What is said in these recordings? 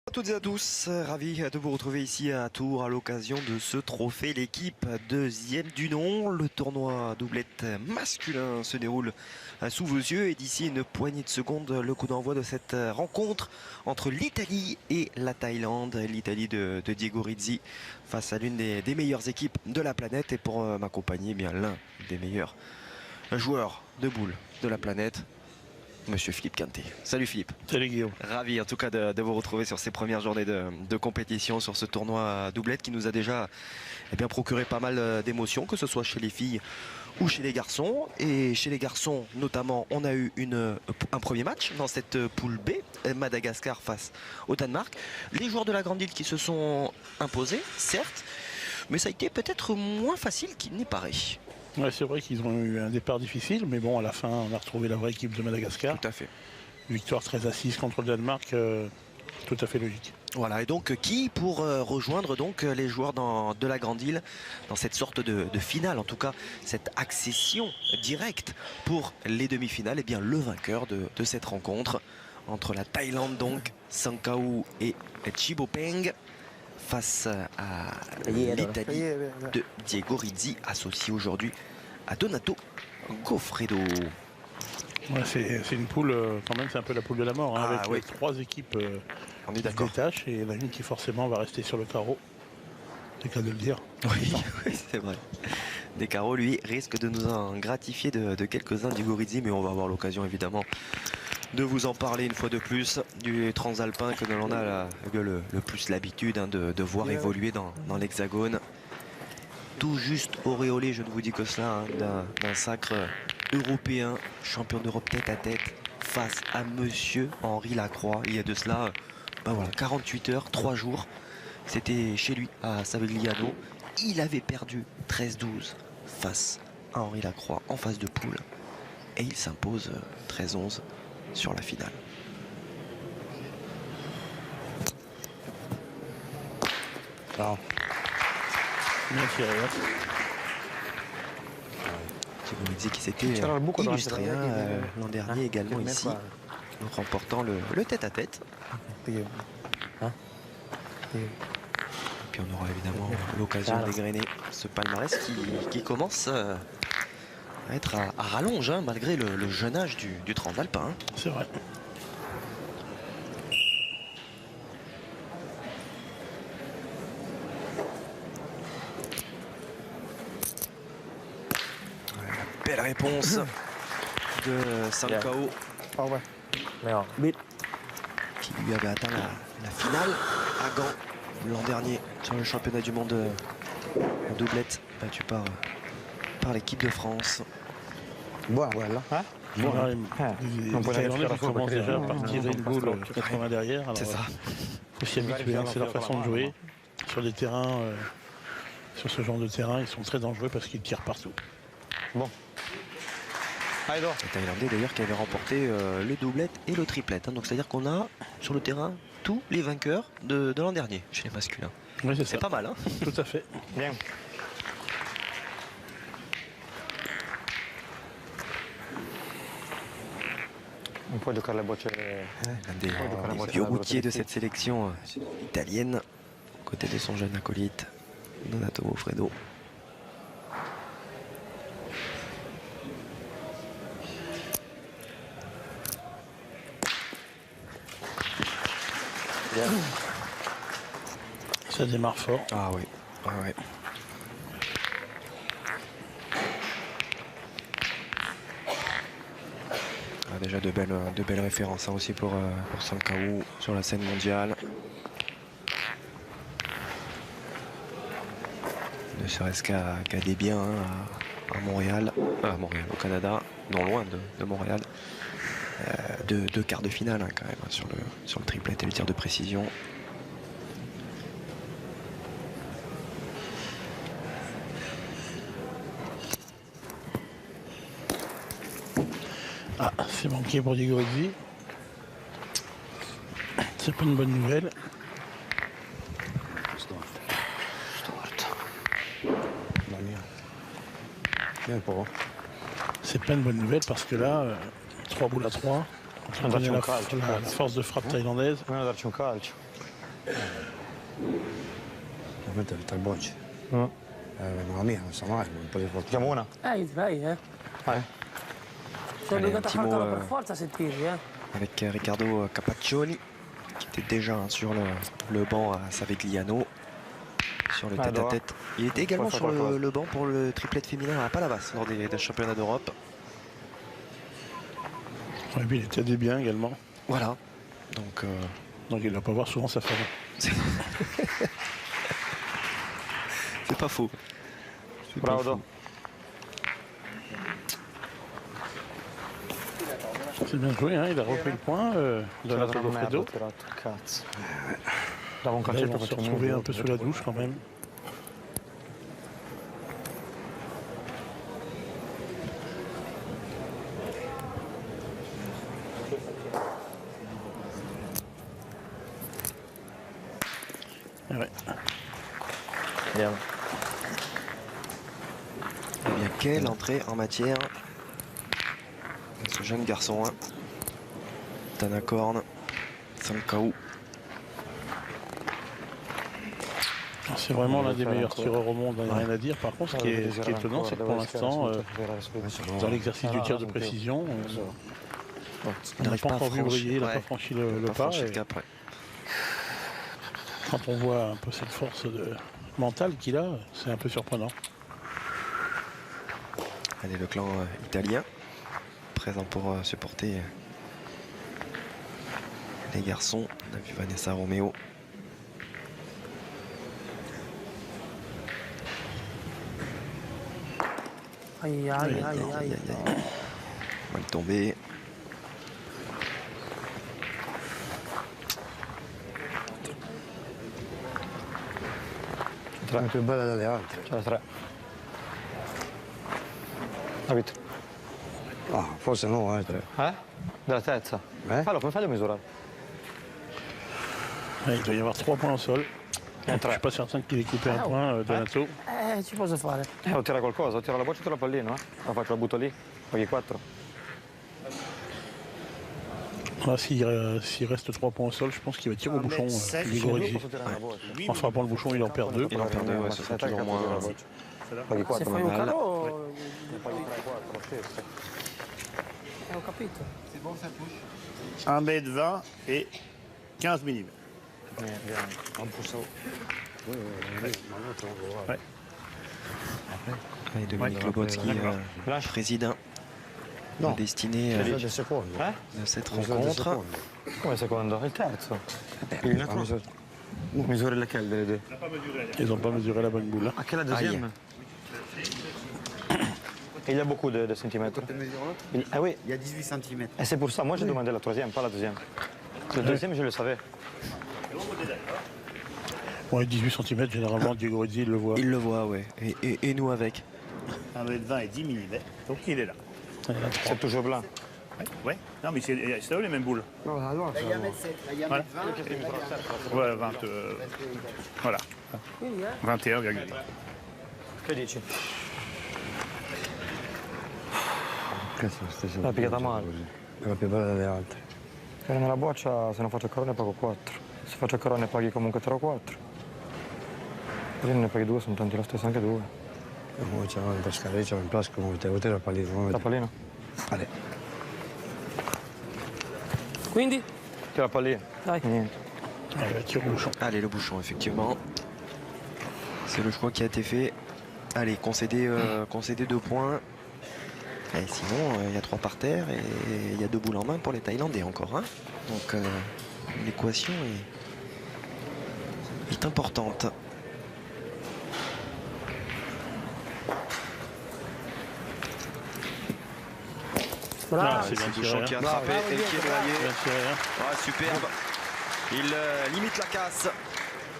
À toutes et à tous, ravi de vous retrouver ici à Tours à l'occasion de ce trophée l'équipe deuxième du nom. Le tournoi doublette masculin se déroule sous vos yeux et d'ici une poignée de secondes, le coup d'envoi de cette rencontre entre l'Italie et la Thaïlande. L'Italie de Diego Rizzi face à l'une des meilleures équipes de la planète et pour m'accompagner, bien l'un des meilleurs joueurs de boules de la planète. Monsieur Philippe Quintet. Salut Philippe. Salut Guillaume. Ravi en tout cas de vous retrouver sur ces premières journées de compétition, sur ce tournoi doublette qui nous a déjà procuré pas mal d'émotions, que ce soit chez les filles ou chez les garçons. Et chez les garçons notamment, on a eu un premier match dans cette poule B, Madagascar face au Danemark. Les joueurs de la Grande Île qui se sont imposés, certes, mais ça a été peut-être moins facile qu'il n'y paraît. Ouais, c'est vrai qu'ils ont eu un départ difficile, mais bon, à la fin, on a retrouvé la vraie équipe de Madagascar. Tout à fait. Victoire 13-6 contre le Danemark, tout à fait logique. Voilà, et donc qui pour rejoindre donc les joueurs de la Grande Île dans cette sorte de finale, en tout cas cette accession directe pour les demi-finales, et bien le vainqueur de cette rencontre entre la Thaïlande donc, Sankhaou et Chibopeng, face à l'Italie de Diego Rizzi, associé aujourd'hui à Donato Goffredo. Ouais, c'est une poule, quand même, c'est un peu la poule de la mort, hein, avec oui. 3 équipes On est qui se d'accord. détachent, et il y en a une qui forcément va rester sur le carreau. C'est qu'à de le dire. Oui, oui, c'est vrai. Descarreaux, lui, risque de nous en gratifier de quelques-uns du Gorizzi, mais on va avoir l'occasion évidemment de vous en parler une fois de plus du transalpin que l'on a le plus l'habitude de voir évoluer dans l'hexagone. Tout juste auréolé, je ne vous dis que cela, hein, d'un sacre européen, champion d'Europe tête à tête, face à monsieur Henri Lacroix. Il y a de cela 48 heures, 3 jours. C'était chez lui à Savigliano. Il avait perdu 13-12 face à Henri Lacroix en phase de poule. Et il s'impose 13-11 sur la finale. Alors, bien tiré. Thibaut Rizzi qui s'était illustré l'an dernier également ici, en remportant le tête-à-tête. Et puis on aura évidemment l'occasion d'égrener ce palmarès qui commence à être à rallonge, hein, malgré le jeune âge du transalpin. Hein. C'est vrai. Belle réponse de Sankhaou, qui lui avait atteint la finale à Gand l'an dernier sur le championnat du monde en doublette, battu par l'équipe de France. Voilà. Les Thaïlandais qui commencent déjà par tirer une boule 80 derrière. C'est ça. Il faut s'y habituer, hein, c'est leur façon de jouer. Sur des terrains, sur ce genre de terrain, ils sont très dangereux parce qu'ils tirent partout. Bon. Les Thaïlandais d'ailleurs qui avaient remporté le doublette et le triplette. Hein. Donc c'est-à-dire qu'on a sur le terrain tous les vainqueurs de l'an dernier chez les masculins. Oui, c'est pas mal. Hein. Tout à fait. Bien. Un po' giocare la voce. L'un des vieux routiers de cette sélection italienne, aux côtés de son jeune acolyte, Donato Goffredo. Ça démarre fort. Ah oui. Ouais. Déjà de belles références hein, aussi pour Sankhaou sur la scène mondiale. Ne serait-ce qu'à des biens hein, à Montréal, au Canada, non loin de Montréal. Deux quarts de finale hein, quand même hein, sur le triplet et le tir de précision. Ah, c'est manqué pour Diego Rizzi. C'est pas une bonne nouvelle. C'est pas une bonne nouvelle parce que là, 3 boules à 3. On connaît la force de frappe thaïlandaise. Ovviamente per tre bocce. La mia non sa mai, un po' di forza. Facciamo una? Vai, Sono Allez, obbligato a un petit fartelo mot, per forza a sentirli, avec Riccardo Capaccioni, qui était déjà sur le banc à Savegliano, sur le tête-à-tête. Il était également sur le banc pour le triplet féminin à Palavas lors des championnats d'Europe. Et puis il était des biens également. Voilà. Donc il ne doit pas voir souvent sa femme. c'est pas faux. C'est pas faux. C'est bien joué, hein, il a repris le point de Donato Goffredo. Là, ils vont se retrouver un peu sous la douche quand même. Ouais. Bien. Eh bien, quelle entrée en matière de ce jeune garçon, hein. Tanakorn, Sankaou. C'est vraiment l'un des meilleurs tireurs au monde, il n'y a rien à dire. Par contre, ce qui est étonnant, c'est que pour l'instant, dans l'exercice du tir de précision, on n'a pas encore vu briller, il n'a pas franchi le pas. Quand on voit un peu cette force mentale qu'il a, c'est un peu surprenant. Allez, le clan italien, présent pour supporter les garçons. On a vu Vanessa Romeo. Aïe. Mal tombé. È più bella delle altre. C'è la 3. Capito? Ah, forse no, 3. Della terza? Fallo misurare. Il doit y avoir 3 points au sol. Je ne suis pas certain qu'il ait coupé un point, Donato. Ci posso fare. O tira qualcosa, o tira la boccia o tira la pallina, La faccio, la butto lì, paghi 4. Là, s'il reste 3 points au sol, je pense qu'il va tirer au bouchon. En frappant le bouchon, il en perd 2. Il en perd 2, ouais, ce sera toujours moins. Paghi 4, Se fai un calo... Ho capito. 1m20 et 15 mm. Ouais. Et Dominique Lobotski, président destiné de cette rencontre. Come secondo? Il terzo. Misuri lequel delle due? Ils n'ont pas mesuré la bonne boule. À quelle deuxième? Il y a beaucoup de centimètres. Ah oui. Il y a 18 cm. Et c'est pour ça, moi j'ai demandé la troisième, pas la deuxième. Le deuxième, je le savais. Ouais, 18 cm, généralement, Diego Rizzi, il le voit. Il le voit, ouais. Et nous avec. 1m20 et 10 mm. Donc il est là. C'est toujours blanc. Oui. Non, mais c'est là où les mêmes boules. Il y a 1m7, il y a 1m20. Voilà, 20, voilà. 21,8. Che dici? Questa L'ha pigliata male. È la più bella delle altre. Era nella boccia, se non faccio carone pago 4. Se faccio carone paghi comunque 3 o 4. Così ne paghi 2, sono tanti lo stesso, anche 2. Come c'era in Pascale, c'era in plasco, come te la pallina. La pallina? Allez. Quindi? Tira la pallina. Dai. Niente. Tire au bouchon. Allez, le bouchon, effectivement. C'est le choix qui a été fait. Allez, concéder 2 points. Et sinon, il y a 3 par terre et il y a 2 boules en main pour les Thaïlandais encore. Hein. Donc, l'équation est importante. Ah, c'est C'est bien le bouchon tiré. qui a attrapé et qui est noyé. Bien tiré, hein. Ah, superbe. Il limite la casse.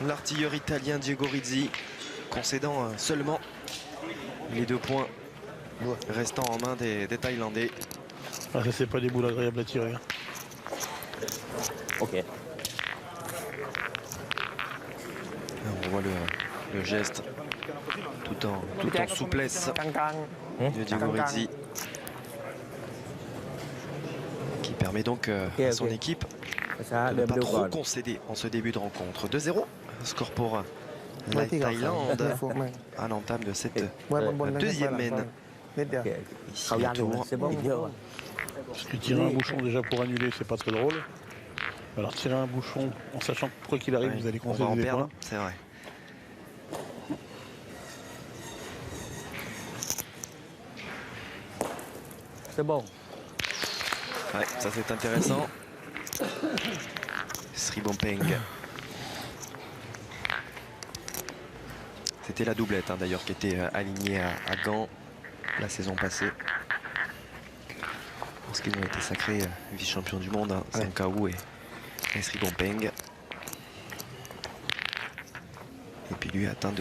L'artilleur italien Diego Rizzi concédant seulement les 2 points restant en main des Thaïlandais. Ah, ça, c'est pas des boules agréables à tirer. Hein. Ok. Là, on voit le geste tout en souplesse de Diego Rizzi qui permet donc à son équipe de ne pas trop concéder en ce début de rencontre. 2-0, score pour la Thaïlande à l'entame de cette deuxième mène. Ici, à Tours. Parce que tirer un bouchon déjà pour annuler, c'est pas très drôle. Alors tirer un bouchon en sachant que quoi qu'il arrive, vous allez concéder des points. C'est vrai. C'est bon. Ouais, ça c'est intéressant. Sribompeng. C'était la doublette d'ailleurs qui était alignée à Gand la saison passée. Parce qu'ils ont été sacrés vice-champions du monde, Sankaou et Sribompeng. Et puis lui atteint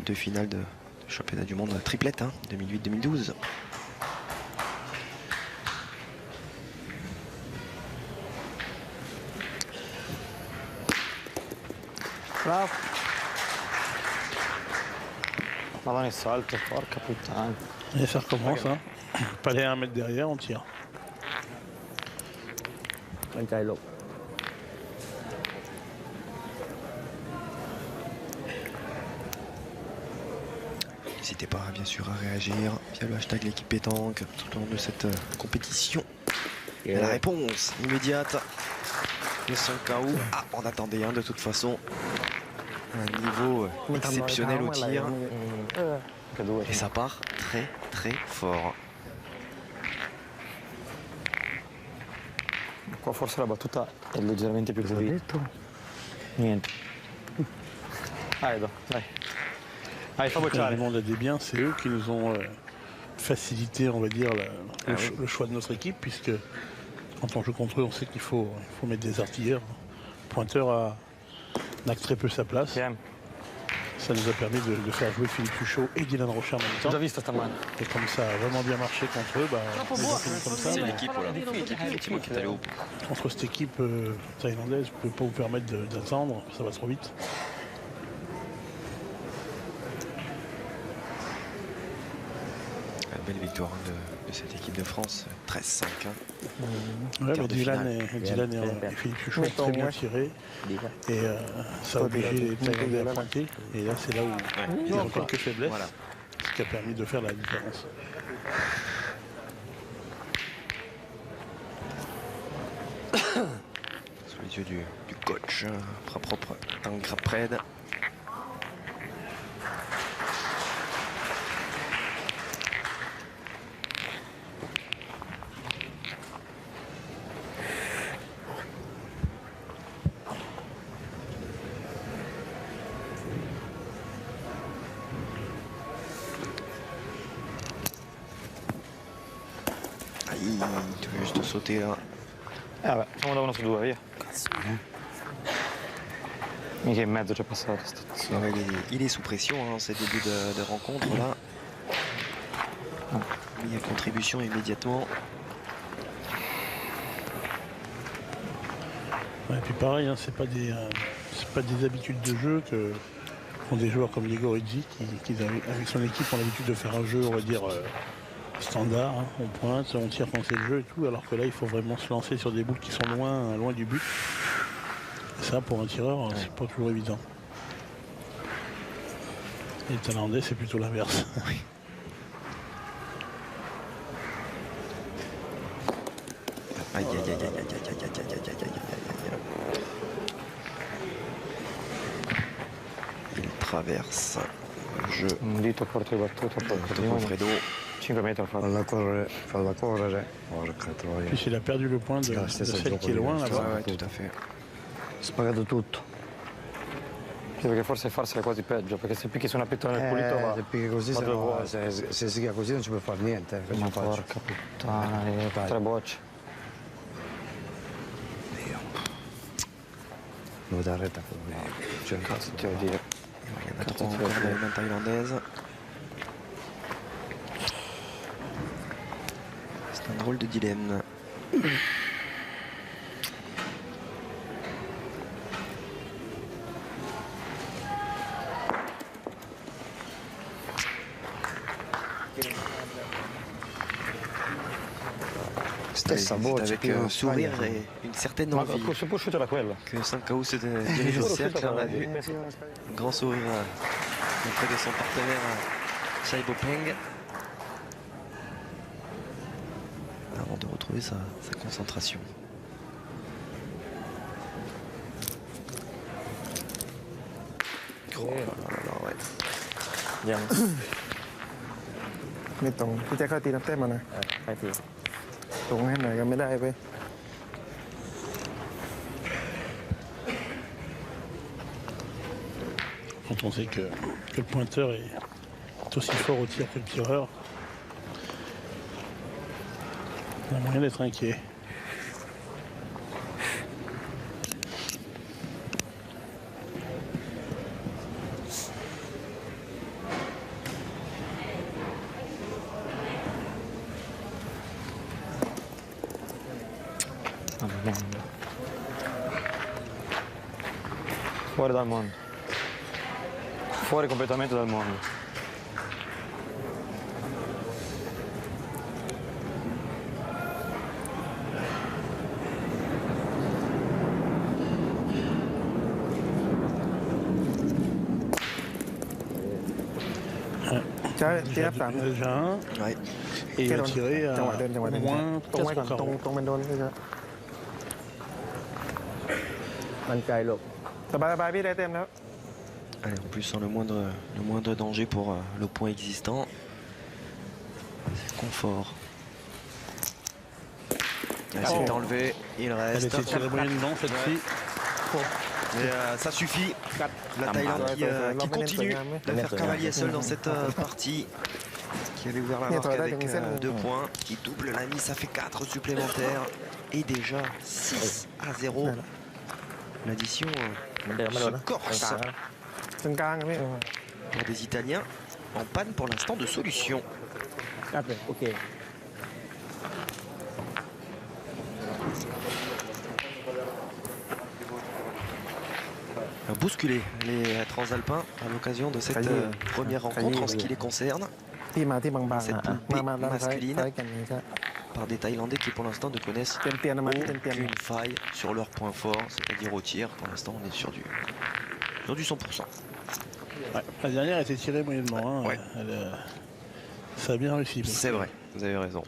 deux finales de championnat du monde triplette, 2008-2012. Bravo. Madonna il salto, porca puttana. Et ça recommence, hein. Palais à 1 mètre derrière, on tire. N'hésitez pas bien sûr à réagir via le hashtag l'équipe pétanque tout au long de cette compétition. Et la réponse immédiate de Sankaou. Ah, on attendait de toute façon. Un niveau exceptionnel au tir. Et ça part très très fort. Qua forse la battuta è leggermente più pulita. Niente. Dai, dai. Allez, fa bocciare. Le monde a des biens, c'est eux qui nous ont facilité, on va dire, le choix de notre équipe, puisque quand on joue contre eux, on sait qu'il faut mettre des artilleurs. Pointeur n'a que très peu sa place. Bien. Ça nous a permis de faire jouer Philippe Huchot et Dylan Rocher en même temps. Et comme ça a vraiment bien marché contre eux, comme ça. C'est l'équipe, voilà. Effectivement, qui est allé au bout. Contre cette équipe thaïlandaise, vous ne pouvez pas vous permettre d'attendre, ça va trop vite. Belle victoire de cette équipe de France, 13-5. Ouais, mais Dylan et Philippe Huchot ont très bien tiré. Et ça a obligé les Thaïlandais à pointer. Et là, c'est là où il y a quelques faiblesses. Voilà. Ce qui a permis de faire la différence. Sous les yeux du coach, propre Tangrapred. Tu veux juste sauter là. Ah beh, siamo da 1 su 2, via. Mica in mezzo c'è passato. Il est sous pression, ces débuts de rencontre là. Mis à contribution immédiatement. Ouais, et puis pareil, c'est pas des habitudes de jeu qu'ont des joueurs comme Diego Rizzi qui avec son équipe ont l'habitude de faire un jeu, on va dire, standard, on pointe, on tire quand c'est le jeu et tout, alors que là il faut vraiment se lancer sur des boules qui sont loin du but. Et ça pour un tireur, c'est pas toujours évident. Et les Thaïlandais c'est plutôt l'inverse. Oui. Aïe aïe aïe aïe aïe aïe aïe aïe aïe aïe aïe aïe. Il traverse le jeu. Un dito porto di battuta, poi Fredo. 5 metri Falla correre. Puis il a perdu le point de celle qui est loin là-bas. Ouais, tout à fait. Spagato tutto. Sì, perché forse farsela è quasi peggio, perché se picchi su una piccola nel pulito va. Se picchi così, se si chiama così non ci puoi fare niente. Ma porca puttana, 3 bocce. Devo dare retta. Cioè, cazzo ti devo dire. Il y en a trois encore de la main thaïlandaise. C'est un drôle de dilemme. C'est Stessa voce, avec più sourire Spagna. et une certaine Ma envie se può uscire da quella. que Sankaou se dirige au cercle. On a vu un grand sourire auprès de son partenaire Shai Bopeng. Avant de retrouver sa concentration. Oh là là, ouais. ยัง ไม่ตรงพี่แจ๊คเข้าตีนับแต้มมานะ ใครที ตรงให้หน่อยก็ไม่ได้ไป Quand on sait que le pointeur est aussi fort au tir que le tireur, on a moyen d'être inquiet. Fuori dal mondo. Fuori completamente dal mondo. Déjà 3 Déjà un, Ouais. et il va tirer à จังหวะเดิน au moins ตรงไว้ก่อน 4 ตรง carreaux. ตรงมันโดนพี่แจ๊ค มันไกลหลบ สบายๆพี่ได้เต็มแล้ว Allez, en plus, sans le moindre danger pour le point existant. C'est confort. Elle s'est enlevée, il Elle reste. était tirée moyennement cette-ci. Mais ça suffit. La Thaïlande qui continue de faire cavalier seul dans cette partie. Qui avait ouvert la marque avec 2 points. Qui double la mise, ça fait 4 supplémentaires. Et déjà 6-0. L'addition se corse ตรงกลางอะพี่ pour des Italiens en panne pour l'instant de solution. ครับเลยโอเค Bousculer les Transalpins à l'occasion de cette première rencontre en ce qui les concerne พี่มาที่บางๆ Cette อะ poule มาด้านซ้าย masculine ซ้ายกันนี่ใช่ par des Thaïlandais qui pour l'instant ne connaissent เตียนๆนะมาที่เตียน aucune faille sur leur point fort, c'est-à-dire au tir. Pour l'instant on est sur du 100%. Ouais. La dernière était tirée moyennement. Hein. Ouais. Ça a bien réussi. C'est vrai, vous avez raison.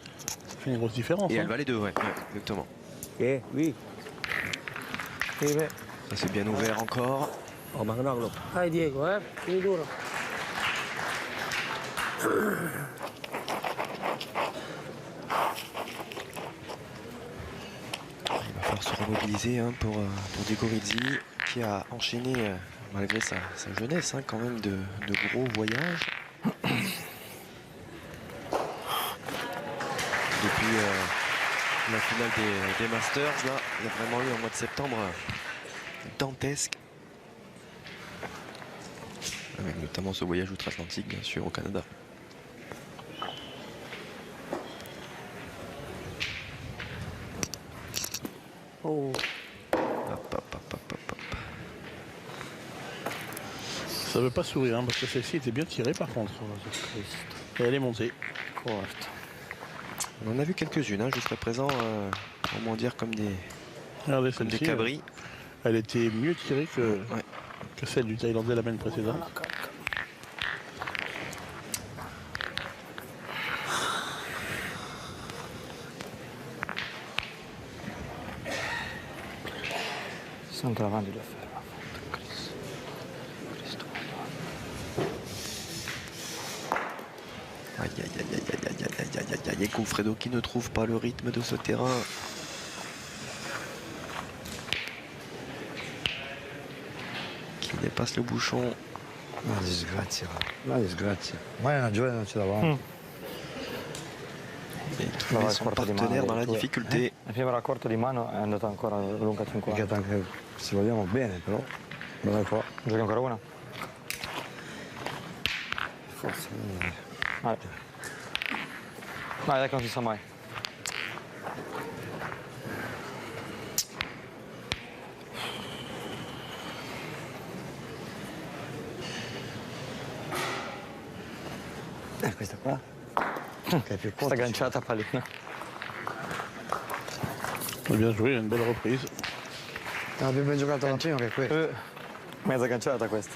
Ça fait une grosse différence. Et hein. elle va les deux, ouais, exactement. โอเควิ่ง ๆพี่พี่ Ça c'est bien ouvert encore. ออกมาข้างนอกหลบ Dai Diego, tieni duro. Il va falloir se remobiliser hein, pour Diego Rizzi qui a enchaîné, malgré sa jeunesse, hein, quand même de gros voyages. Depuis la finale des Masters, là, il y a vraiment eu un mois de septembre dantesque. Avec notamment ce voyage outre-Atlantique, bien sûr, au Canada. Oh. Hop, hop, hop, hop, hop, hop. Ça veut pas sourire, hein, parce que celle-ci était bien tirée par contre. Et elle est montée. On en a vu quelques-unes hein, jusqu'à présent, comment dire, comme des Regardez Comme des celle-ci. cabris. Elle était mieux tirée que celle du Thaïlandais la semaine précédente. Sono avanti da ferma. Aïe, aïe, aïe, aïe, aïe, aïe, aïe, aïe, aïe, aïe, aïe, Goffredo qui ne trouve pas le rythme de ce terrain. Qui dépasse le bouchon. Una disgrazia. Una disgrazia. Ma è una gioia non ce l'avamo. Et qui met son partenaire dans la difficolté. La prima raccordo di mano è andata ancora lunga 50. Perché anche se vogliamo bene, però. Guarda qua. Giochi ancora una? Forse. Vai. Vai, dai che non si sa mai. Questa qua. Che è più Sta corta. agganciata a pallina. Bien joué, une belle reprise. Abbiamo ben giocato l'antino che è questo. Mezza canciata questa.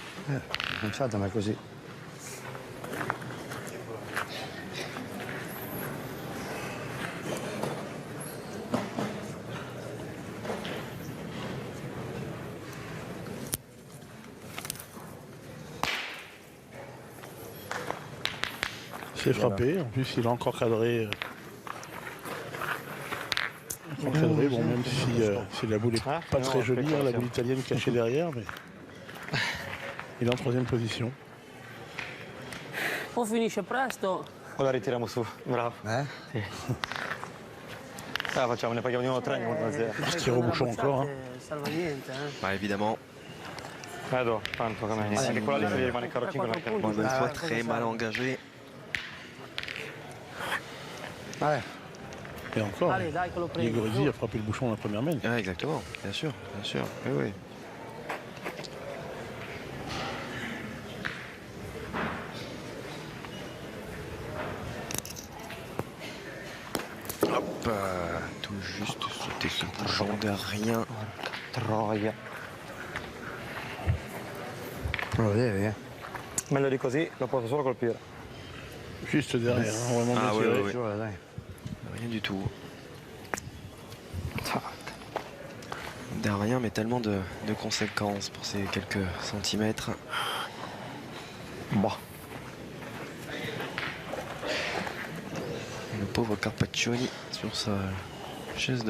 Canciata, ma è così. C'est frappé, en plus il a encore cadré. Bon, même si la boule n'est pas très jolie, hein, la boule italienne cachée derrière, mais il est en 3e position. O finisce presto, O la ritiriamo su, bravo. Sì. Facciamo, ne paghiamo di nuovo 3, 1-0. On se tire au bouchon encore. Hein. salva niente. Bah, évidemment, Vedo, tanto come anche quella lì se gli rimane il carro 5 perché encore une fois très mal engagé. Vabbè. Et encore, Allez, dai che lo prendi. Ghegorizzi a frappé le bouchon la première main. Ouais, exactement, bien sûr, bien sûr. Oui, oui. Hop, tout juste sauter ce bouchon de rien. troia. Non lo devi, Meglio di così, lo posso solo colpire. Juste derrière, hein, vraiment bien Ah oui, tiré. oui, oui. Giù, dai. Rien du tout. De rien, mais tellement de conséquences pour ces quelques centimètres. Bon. Le pauvre Carpaccioni sur sa chaise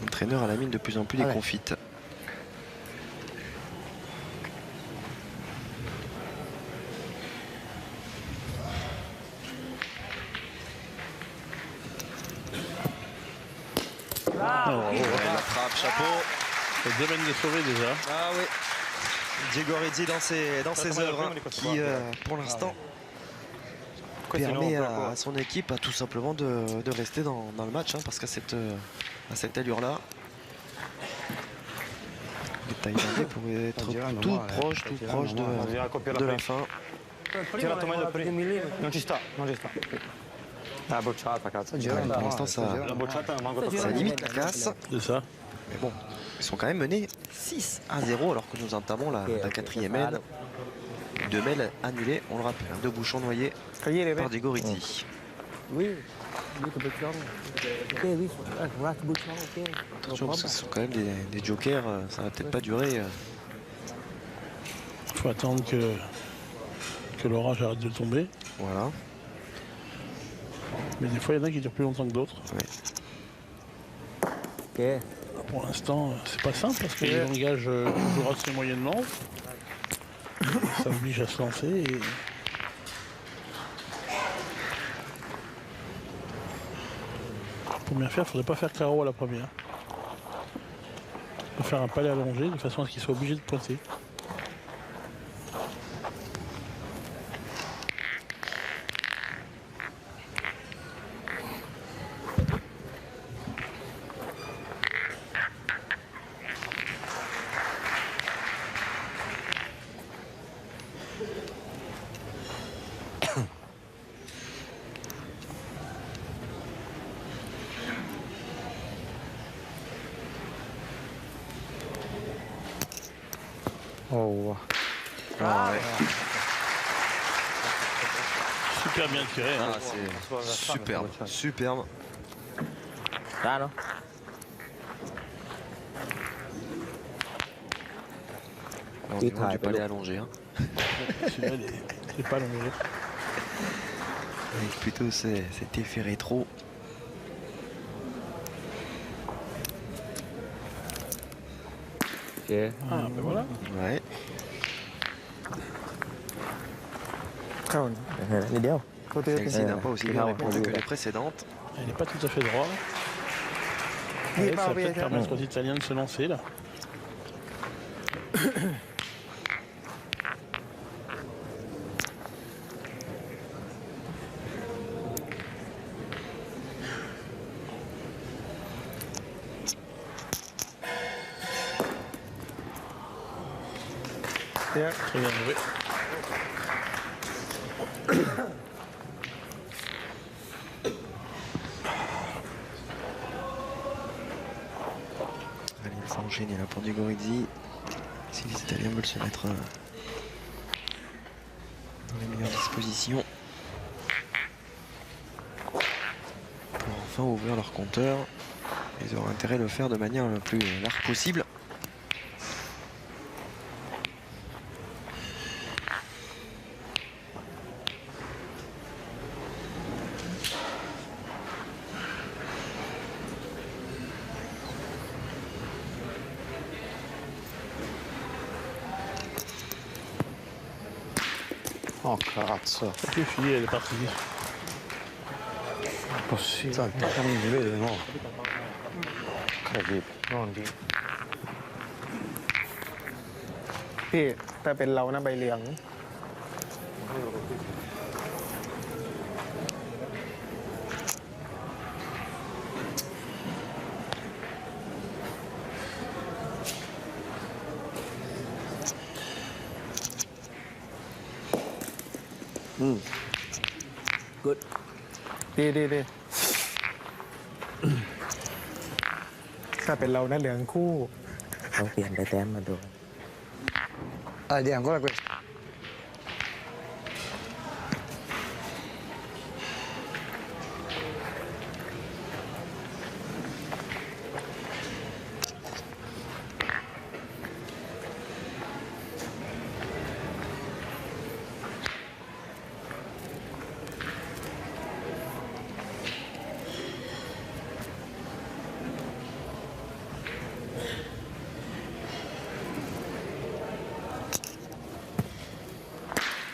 d'entraîneur à la mine de plus en plus Allez. déconfite. La frappe, chapeau. C'est 2 mètres de sauvé déjà. Ah oui. Diego Rizzi dans ses œuvres hein, qui, pour l'instant, permet à son équipe tout simplement de rester dans le match hein, parce qu'à cette allure-là, les Thaïlandais pourraient être tout proche de la fin. Tirato meglio prima. Non ci sta, non ci sta. La bocciata, cazzo. Pour l'instant, ça limite la casse. C'est ça. Mais bon, ils sont quand même menés 6-0 alors que nous entamons la 4e aile. 2 mêles annulés, on le rappelle, 2 bouchons noyés par Diego Rizzi. Oui, dico boccione. Ok, oui, un altro boccione, ok. Attention parce que ce sont quand même des jokers, ça va peut-être pas durer. Il faut attendre que l'orage arrête de tomber. Voilà. Mais des fois, il y en a qui durent plus longtemps que d'autres. Ouais. Ok. Pour l'instant, c'est pas simple parce qu'il engage toujours assez moyennement. Ça oblige à se lancer. Et... Pour bien faire, il ne faudrait pas faire carreau à la première. Il faut faire un palais allongé de façon à ce qu'il soit obligé de pointer. Oh. Ah, ouais. Super bien tiré. Hein. Ah, c'est superbe, superbe. Ah non. Au niveau du palais allongé. Hein. Celui-là, il n'est pas allongé. Avec plutôt cet effet rétro. Ok. Ah, ben voilà. Ouais. Niết đéo. Celle-ci n'a pas aussi bien répondu que les précédentes. Il n'est pas tout à fait droit. Ouais, ça va peut-être permettre aux Italiens de se lancer là. Très bien joué. enchaîner là pour Dugorizzi. Si les Italiens veulent se mettre dans les meilleures dispositions pour enfin ouvrir leur compteur, ils auront intérêt à le faire de manière la plus large possible. Oh cazzo. Che figlia le partite. Possibile. Senti, non mi vede di nuovo. Incredibile. Non di. พี่ถ้าเป็นเรานะใบเหลือง Good. ดีถ้าเป็นเรานะเหลืองคู่ ต้องเปลี่ยนไปแต้มมาดู Ah, vedi, ancora questo.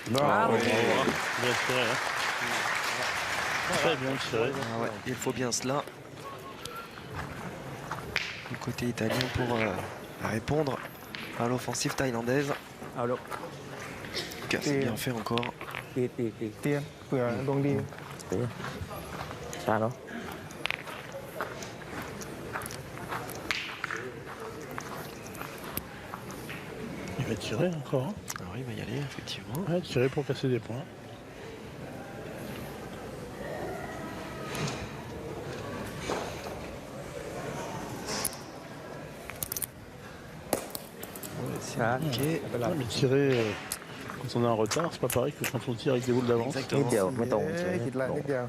Bravo. Bien tiré. Hein. Très bien tiré. Ah ouais, il faut bien cela. Du côté italien pour répondre à l'offensive thaïlandaise. เอาลูก C'est bien fait encore. เตียนเผื่อดวงดี ช้าเนาะ Il va tirer encore. Hein. Alors il va y aller effectivement. Ouais, tirer pour casser des points. Ok. Ouais, mais tirer quand on est en retard, c'est pas pareil que quand on tire avec des boules d'avance. นิด Exactement. เดียวไม่ตรง เอ้ยผิดละนิดเดียว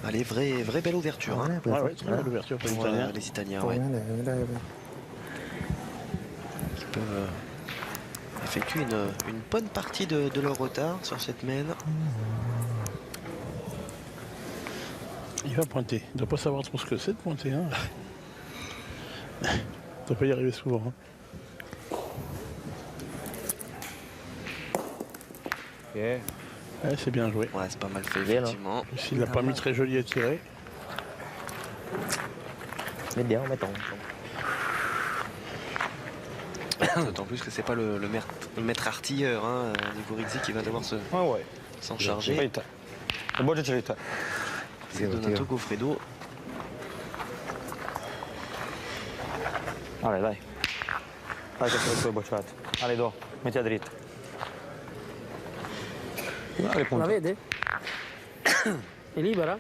Allez, vraie belle ouverture hein, Ouais, très belle ouverture pour les pour Italiens. les Italiens ตรง ouais, นั้นเลยไม่ได้เลย qui peuvent effectuer une bonne partie de leur retard sur cette main. Il va pointer. Il ne doit pas savoir trop ce que c'est de pointer. Hein. Il ne doit pas y arriver souvent. Hein. Ouais, c'est bien joué. Ouais, c'est pas mal fait Bien, effectivement. Il l'a pas mis très joli à tirer. นิดเดียวไม่ตรง D'autant plus que c'est pas le maître artilleur hein, Dugorizzi qui va devoir Ah ouais. s'en charger. Vita. E Boccia ce l'hai te. C'est Donato Goffredo. Allez, dai. Fai che sono le tue bocciate. Ale, do. Mettila dritta. Ale, La punto. vede? È libera?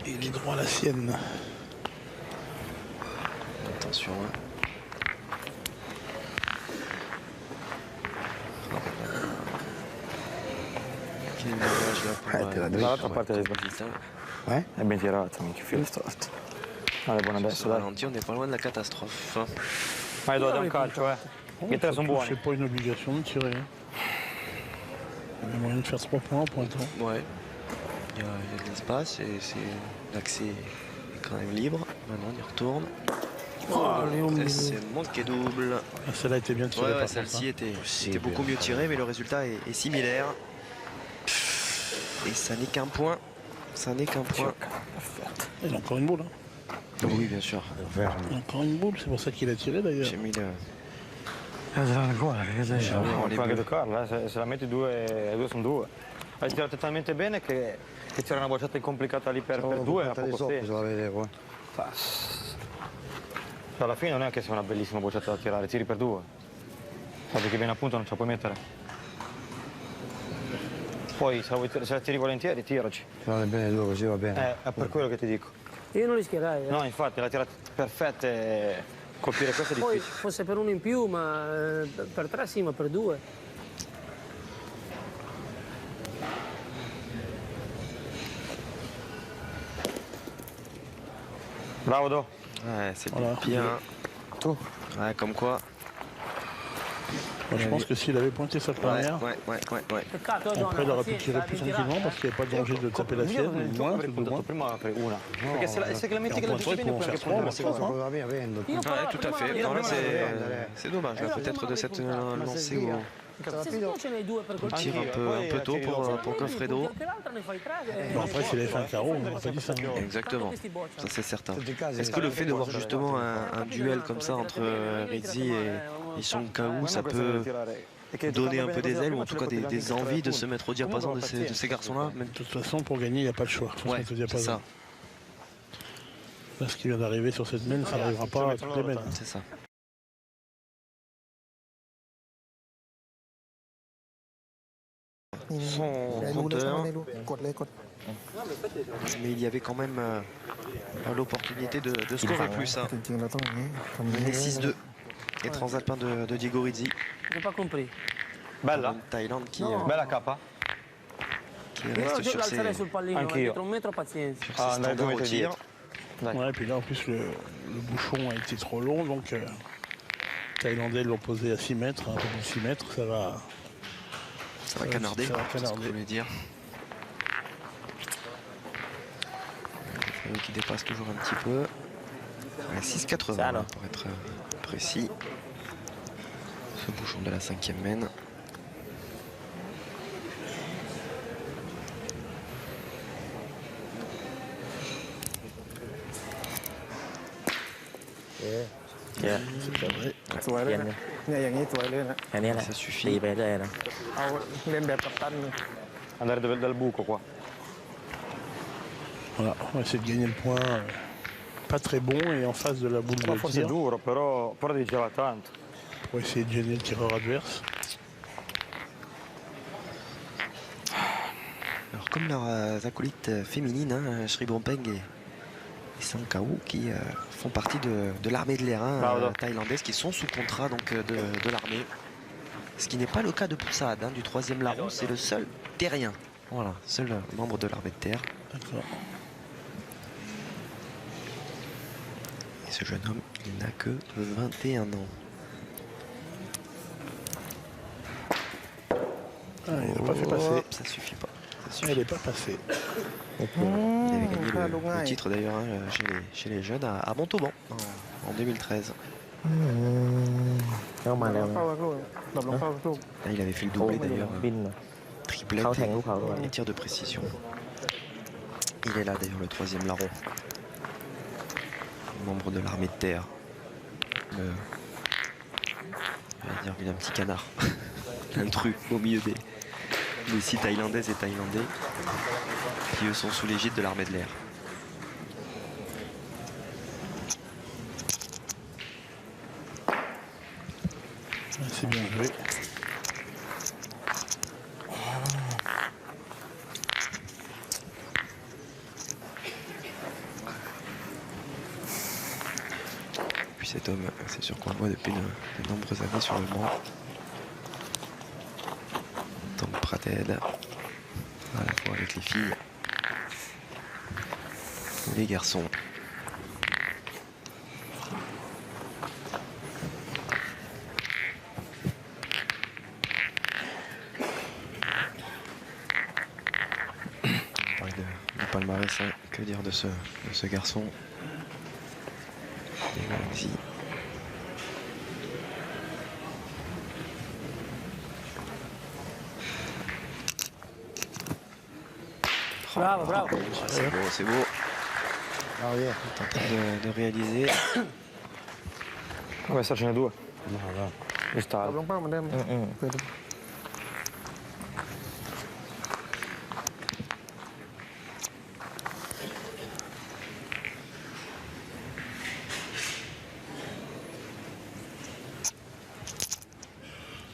Il est droit à la sienne. Attention. Hein. Quel dégage là pour te la dall'altra parte del Vita. Ouais. È ben tirata, minchia, filo storto. Ale, buona Sur adesso, ce dai. ralenti, on n'est pas loin de la catastrophe. Hein. Vai, do, un calcio, eh. I tre sono buoni. C'est pas une obligation de tirer. Hein. Il y a moyen de faire 3 points en pointant. Ouais. Il y a de l'espace et l'accès est quand même libre. Maintenant, on y retourne. C'est manqué double. Ah, celle-là était bien tirée. Ouais, par contre, celle-ci hein. était beaucoup mieux tirée, mais le résultat est similaire. Et ça n'est qu'un point. Ça n'est qu'un point. Il a encore une boule. Hein. Oui, bien sûr. Il a encore une boule, c'est pour ça qu'il a tiré d'ailleurs. J'ai mis le. Ancora, che sei? Diciamo, Puoi anche toccarla, se la metti due sono due. Hai tirato talmente bene che c'era una bocciata incomplicata lì per due, era poco Se tempo. la vedevo. Alla fine non è che sia una bellissima bocciata da tirare, tiri per due. Infatti che viene a punto non ce la puoi mettere. Poi se la tiri volentieri, tiraci. Tirate bene due così va bene. È per quello che ti dico. Io non rischierei. No, infatti, la tirata perfetta e colpire questa è Poi difficile. fosse per uno in più, ma per 3 sì, ma per 2. Bravo Do. C'est Voilà. bien. Tu? Ouais, comme quoi. Moi, je pense que s'il avait pointé sa première, Ouais. Peccato, après il aurait pu tirer plus tranquillement parce qu'il n'y avait pas de danger de taper la sienne, ou moins, avrei tout du moins. puntato prima apri una. Perché se la metti che la un dici point bene, pour puoi faire anche prendere la trois, seconda. Va bien, vendo. Io però Ouais, la tout à prima fait. la Non, là, prima- c'est dommage là, peut-être de cette lancée où Se tu ce n'hai 2 per on tire un peu tôt pour Goffredo. Anche l'altra ne fai 3. Bon, après, s'il avait fait un carreau, on n'aurait pas dit ça. Exactement, ça c'est certain. Est-ce que le fait de voir justement un duel comme ça entre Rizzi et Song Kao, ça peut donner un peu des ailes ou en tout cas des envies de se mettre au diapason de ces garçons-là? De toute façon, pour gagner, il n'y a pas de choix. Faut se Ouais, mettre au c'est diapason. ça. Là, ce qui vient d'arriver sur cette main, ça n'arrivera pas à toutes les mains. C'est ça. Son compteur, mais il y avait quand même l'opportunité de scorer plus. Hein. Il est 6-2. Et Transalpin de Diego Rizzi. J'ai pas compris. Bella. Une Thaïlande qui Bella capa. reste Io sur ses l'alzerei sul pallino, Anch'io. dietro un metro, pazienza. Andai 2 standards au metri tir. dietro. Ouais, et puis là, en plus, le bouchon a été trop long, donc les Thaïlandais l'ont posé à 6 mètres, un peu plus de 6 mètres, ça va canarder, ça va c'est ce que canarder. je voulais dire. Qui dépasse toujours un petit peu. Ouais, 6,80 Ça, alors. pour être précis. Ce bouchon de la 5e main. C'est pas vrai. สวยเลยนะเนี่ยอย่างนี้สวยเลยนะ แค่นี้แหละ Ça suffit. ตีไปเรื่อยนะ เอาเล่นแบบกัปตันเลย Andare dal buco qua. Voilà, on va essayer de gagner le point. Pas très bon et en face de la boule No, de forse è tir. duro, però diceva tanto. On va essayer de gêner le tireur adverse. Alors comme leurs acolytes féminines, hein, Sri Brompeng et Song Kao, qui font partie de l'armée de l'air thaïlandaise, qui sont sous contrat donc, de l'armée. Ce qui n'est pas le cas de Poussad, hein, du 3e larron, c'est le seul terrien. Voilà, seul membre de l'armée de terre. D'accord. Et ce jeune homme, il n'a que 21 ans. Ah, il n'a pas fait passer. Hop, ça suffit pas. Ça suffit. Elle n'est pas passée. Il avait gagné le titre d'ailleurs hein, chez les jeunes à Montauban en 2013. เข้ามาแล้ว เข้าลูกหลบลงเข้าลูก Là, il avait fait le โค้ง doublé ไปเลย d'ailleurs, บินมา triplette Khao Thành Khao Thành. et tir de précision. Il est là d'ailleurs le 3e larron, membre de l'armée de terre. Je vais dire un petit canard, intrus au milieu des 6 Thaïlandaises et Thaïlandais qui eux sont sous l'égide de l'armée de l'air. C'est bien joué. Puis cet homme, c'est sûr qu'on le voit depuis de nombreuses années sur le banc. Tom Prated, à la fois avec les filles, les garçons. On parlait de palmarès, hein. Que dire de ce garçon? Ici. Bravo, bravo. C'est beau, c'est beau. Ah, yeah. Il est en train de réaliser. Questa ce n'è due. No, no. หลบลงเป้าเหมือนเดิม Il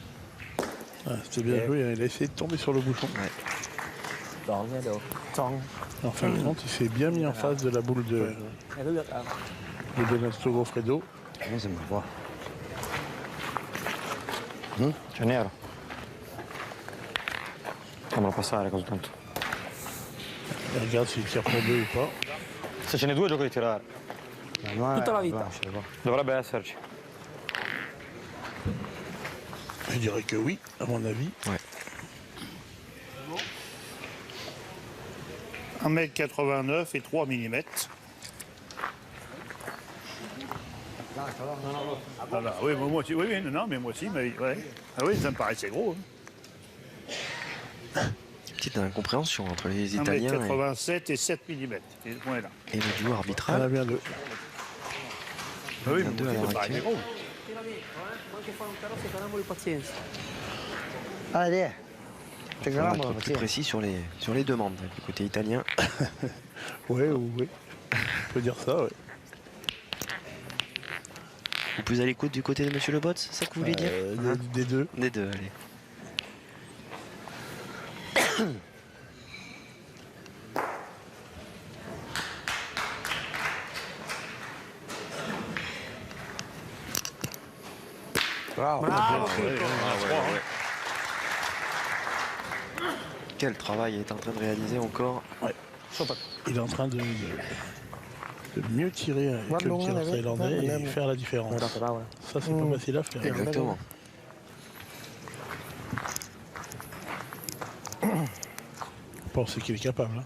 C'était bien joué, hein. Il a essayé de tomber sur le bouchon. Chọn nha được. Song. En fin de compte, il s'est bien mis en face de la boule de Hai cứ được à? Donato Goffredo. Non sembra qua. C'è nero. Fammelo passare così tanto. Et regarde s'il tire pour 2 ou pas. Se ce n'è due gioco di tirare. Tutta la vita. Dovrebbe esserci. Je dirais que oui, à mon avis. Ouais. 1,89 m et 3 mm. Voilà, oui, moi aussi, oui, non, mais moi aussi, mais ouais. Ah oui, ça me paraissait gros. Petite incompréhension entre les Italiens 1,87 m et 7 mm. Et le et le duo Elle arbitral. a bien deux. Ah oui, deux à moi l'heure aussi, ça me paraissait actuelle. gros. Anche fare un carro se canamoli pazienza. Allez, Il faudra être plus précis sur les demandes du côté italien. Oui, oui. On peut dire ça, oui. Ou plus à l'écoute du côté de Monsieur Lebot, c'est ça que vous voulez dire Des deux. Des deux, allez. Bravo. Quel travail est en train de réaliser encore. Il est en train de mieux tirer que le tireur thaïlandais et faire la différence. Ça, c'est pas facile à faire. Exactement. Je pense qu'il est capable. Hein.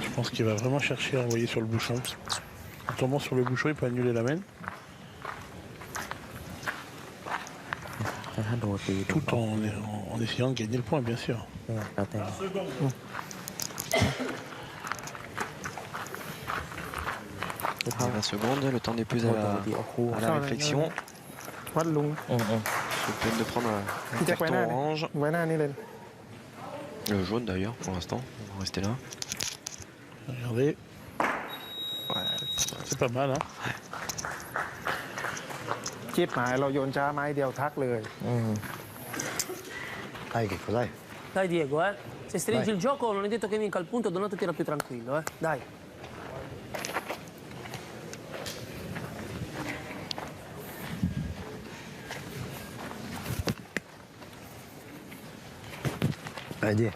Je pense qu'il va vraiment chercher à envoyer sur le bouchon. En tombant sur le bouchon, il peut annuler la main. Tout en essayant de gagner le point, bien sûr. 20 secondes, le temps n'est plus à la réflexion. วัดลุง Je peine de prendre un พี่แจ็คไว้หน้า carton นี่ orange. ไว้หน้านี่เลย Le jaune d'ailleurs pour l'instant. On va rester là. Regardez. C'est pas mal, hein. คิดหมายเราโยนช้าไม้เดียวทักเลย Dai, che cos'hai? Dai Diego, se stringi il gioco non è detto che vinca il punto, Donato tira più tranquillo, Dai. Vedi.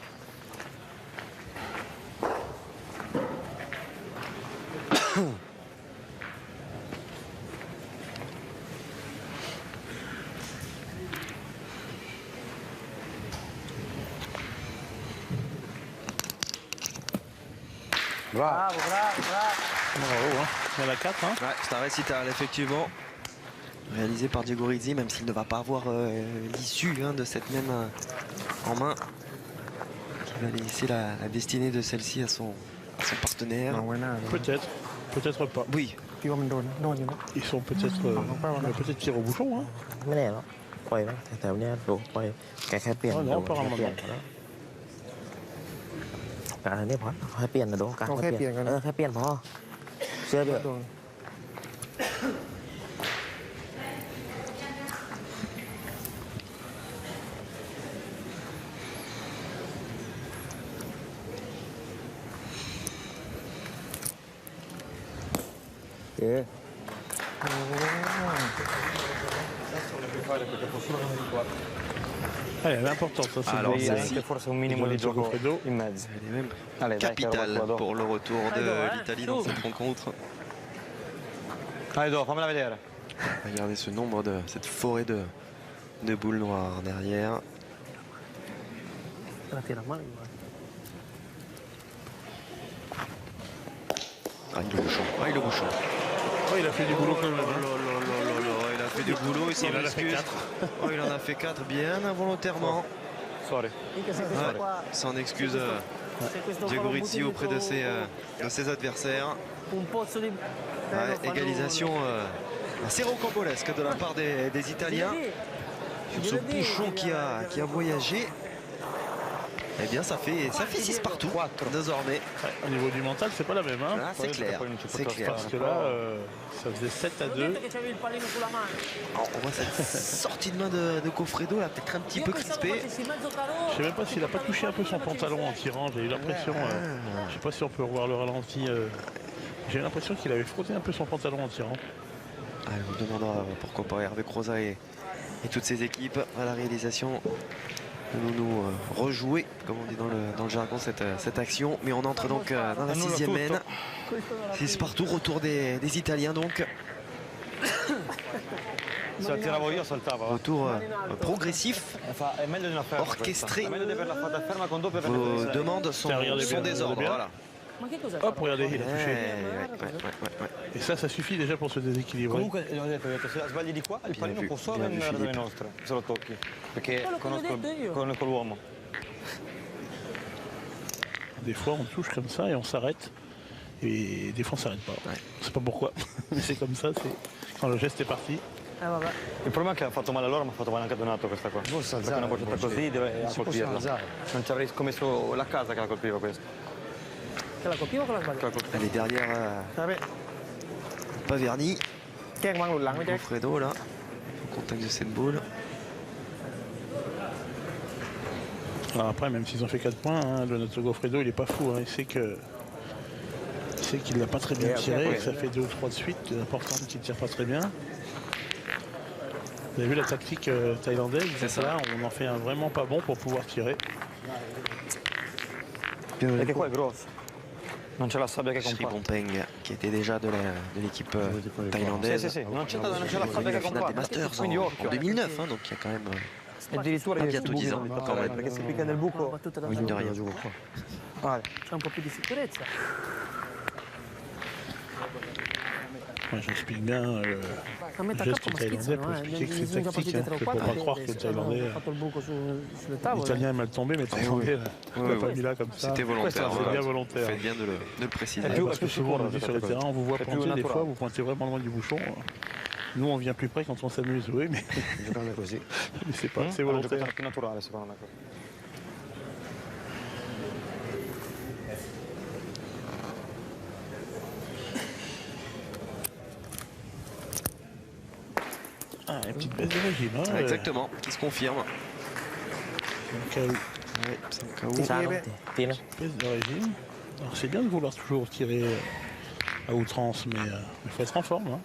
Bravo, bravo, bravo. Bravo, hein. Il y en a 4, hein. Ouais, c'est un récital, effectivement. Réalisé par Diego Rizzi, même s'il ne va pas avoir l'issue de cette même en main. Qui va laisser la destinée de celle-ci à son partenaire. วางไว้หน้าเลย Peut-être. Peut-être pas. Oui, พี่ว่ามันโดนโดนอยู่นะ Ils sont peut-être peut-être tirés au bouchon, hein. ไม่แน่หรอกปล่อยไว้แถวๆเนี้ยดูปล่อยแกแค่เปลี่ยน อ๋อ ดู เนาะประมาณ แค่เปลี่ยนแล้วการอันนี้พอแค่เปลี่ยนนะดูการแค่เปลี่ยนแค่เปลี่ยนพอเชื่อเดี๋ยว โดน เอ๊ะ Elle est importante, ça, c'est Alors, le- celle-ci, Anche forse un minimo di gioco Goffredo. in mezzo. elle est même Allez, dai, che capitale vado. pour le retour de l'Italie dans cette rencontre. Allez, do, fammela vedere. Regardez ce nombre cette forêt de boules noires derrière. La tira male, guarda. Ah, il le bouchon. Ah, il le bouchon. Oh, il a fait du boulot quand même. hein. Il a fait du boulot, il s'en Il en a fait excuse. 4. Oh, il en a fait 4 bien involontairement. Sorry. Minchia, se questo Ouais, qua... s'en excuse Se questo Diego qua lo Rizzi butti auprès de ses adversaires. un pozzo di... Ouais, lo fanno- égalisation assez rocambolesque de la part des Italiens. Sur ce bouchon qui a voyagé. Eh bien, ça fait 6 partout désormais. Ouais, au niveau du mental, c'est pas la même. Hein. Ah, c'est clair. Parce que là, ça faisait 7-2. On voit cette sortie de main de Goffredo, là, peut-être un petit peu crispée. Je sais même pas s'il a pas touché un peu son pantalon en tirant. J'ai eu l'impression. Je sais pas si on peut revoir le ralenti. J'ai l'impression qu'il avait frotté un peu son pantalon en tirant. On demandera pourquoi pas Hervé Croza et toutes ses équipes à la réalisation. Nous rejouer, comme on dit dans le jargon, cette action. Mais on entre donc dans la 6e main. 6 partout, retour des Italiens donc. Retour progressif, orchestré. Vos demandes sont des ordres. Voilà. Hop, regardez, il a touché. Et ça suffit déjà pour se déséquilibrer. Comunque, l'ho detto, se sbagli di qua, il pallino può solo andare dalle nostre, se lo tocchi. Perché conosco l'uomo. Des fois, on touche comme ça et on s'arrête. Et des fois, on s'arrête pas. Ouais. C'est pas pourquoi, mais c'est comme ça, c'est quand le geste est parti. Il problema è che ha fatto male a loro, ma ha fatto male anche a Donato questa qua. Perché una boccetta così deve colpirla. Non ci avrei scommesso la casa che la colpiva questa. Elle est derrière Paverny. Goffredo là, au contact de cette boule. Alors après, même s'ils ont fait 4 points, hein, notre Goffredo il est pas fou. Hein, il sait qu'il l'a pas très bien tiré. Ça fait 2 ou 3 de suite. L'important c'est qu'il tire pas très bien. Vous avez vu la tactique thaïlandaise? C'est ça. Là, on en fait un vraiment pas bon pour pouvoir tirer. Perché qua è grosso. Non c'è la sabbia che Sri compatta. Bompeng qui était déjà de l'équipe thaïlandaise. Non c'è la sabbia che La finale des compatta. Masters en 2009, hein, donc il y a quand même Addirittura pas bientôt 10 ans quand même. perché si picca nel buco. Mine de rien. C'è un po' più di sicurezza. Moi, j'explique bien le geste thaïlandais pour expliquer que c'est tactique. Il ne faut pas croire que le Thaïlandais. L'Italien est mal tombé, mais Thaïlandais l'a pas mis là comme ça. C'était volontaire. C'est bien volontaire. Faites bien de le préciser. Parce que souvent, on le dit sur le terrain, on vous voit pointer, des fois, vous pointez vraiment loin du bouchon. Nous, on vient plus près quand on s'amuse, oui, mais c'est pas, c'est volontaire. Più naturale, secondo me. Ah, une petite baisse de régime. Hein, Exactement, qui se confirme. C'est un KO. Ouais, c'est un KO. Baisse de régime. Alors, c'est bien de vouloir toujours tirer à outrance, mais il faut être en forme. Hein.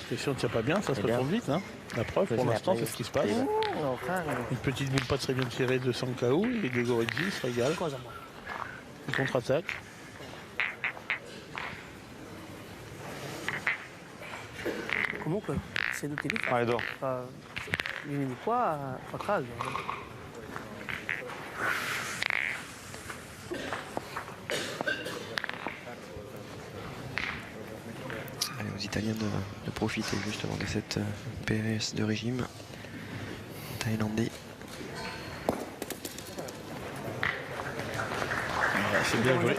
Et si on ne tire pas bien, ça se retourne vite. Hein. La preuve, pour l'instant, c'est ce qui se passe. Une petite boule pas très bien tirée de Sankaou et de Gorizzi se régale. Il contre-attaque. Comunque, seduti lì, Edo. vieni di qua, fa caldo. Allez, aux Italiens de profiter justement de cette PRS de régime thaïlandais. C'est bien joué.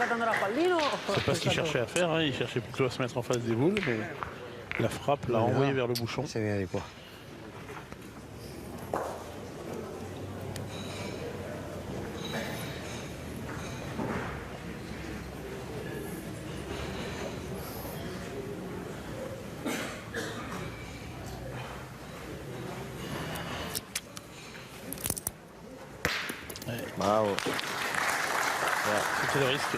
C'est pas ce qu'il cherchait à faire, hein. Il cherchait plutôt à se mettre en face des boules, mais la frappe l'a envoyé vers le bouchon. C'est bien quoi. Bravo. C'était le risque.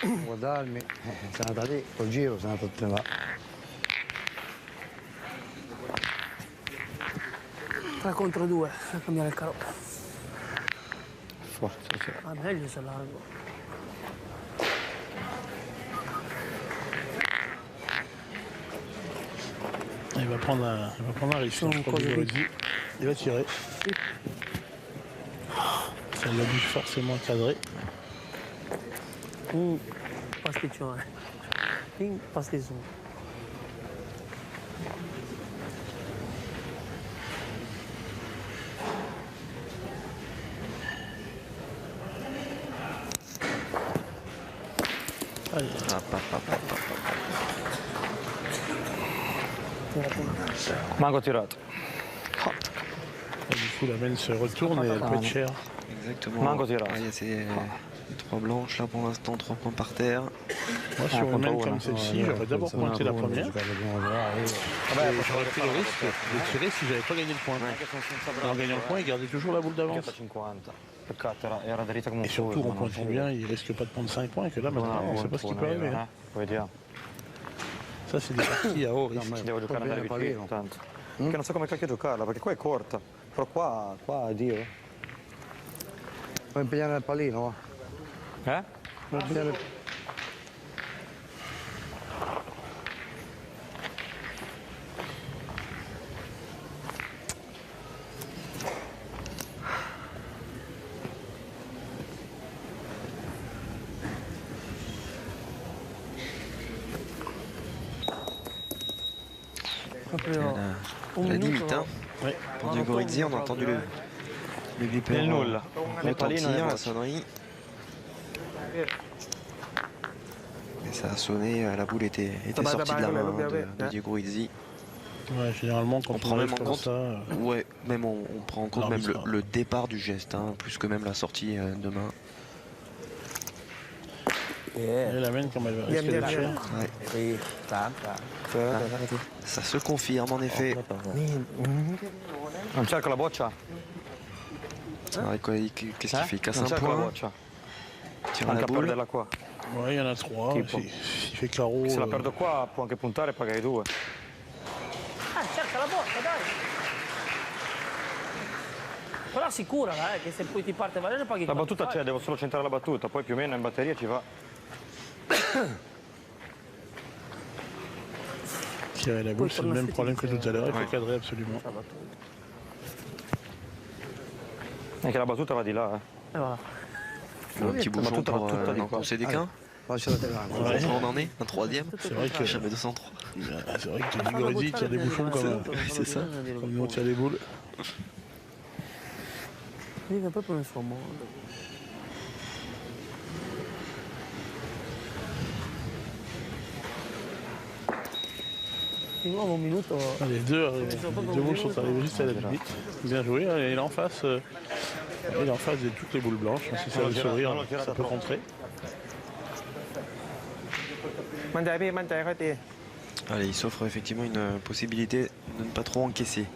Guardarmi, sono andata lì, col giro sono andato là. 3 contro 2, a cambiare il carro. Forza, cioè. Ah, meglio se largo. Il va prendre un risque. Je crois que Gorizzi, il va tirer. Ça l'oblige forcément à cadrer. Pasticcione. Ping, pasticcione. Allez. Mango tirato. Et du coup, la main se retourne et elle peut être chère. Exactement. Mango tirato. Ah, il y a ces 3 blanches là pour l'instant, 3 points par terre. Moi, sur une main comme celle-ci, j'aurais d'abord pointé la première. J'aurais pris le risque de tirer si j'avais pas gagné le point. En gagnant le point, il gardait toujours la boule d'avance. Et surtout, en pointant bien, il risque pas de prendre 5 points. Et que là, maintenant, on ne sait pas ce qui peut arriver. Ça, c'est des parties à haut risque. Devo giocare andare vicino tanto. Che non so come cacchio giocarla, perché qua è corta. Però qua è Dio. Puoi impegnare il pallino, va. Puoi impegnare... La limite, hein. Ouais. Pour Diego Rizzi, on a entendu le beeper retentir, la sonnerie. Et ça a sonné, la boule était sortie de la main de Diego Rizzi. Ouais, généralement, quand on prend même en comme compte, ça, ouais, même on prend en compte même le départ du geste, hein, plus que même la sortie de main. et la main, comme elle va risquer d'être chère. Ouais. Ça se confirme en effet. Non cerco la boccia? Qu'est-ce qu'il fait? Il casse un cerco la point, boccia. tire la Anche a boule. perderla qua. Ouais, il y en a 3. Tipo. S'il fait carreau. Se la perdo qua può anche puntare e pagare 2. Cerca la botta, dai. Però assicurala, che se poi ti parte valere paghi La 4. battuta c'è, devo solo centrare la battuta, poi più o meno in batteria ci va. Tirer la boule, c'est le même problème que tout à l'heure, il faut cadrer absolument. Anche la battuta va di là. E voilà. Un petit bouchon pour n'en concéder qu'un. Lasciala On en est un troisième. C'est vrai que Jamais 203. c'est vrai que Diego Rizzi tire des bouchons C'est ça. comme nous on tire des boules. Vive proprio nel suo mondo. Di nuovo un minuto. Les deux boules sont arrivées juste à la limite. Bien joué. Et il est en face de toutes les boules blanches. Si ça veut sourire, ça peut rentrer. มั่นใจพี่มั่นใจค่อยตี Allez, il s'offre effectivement une possibilité de ne pas trop encaisser.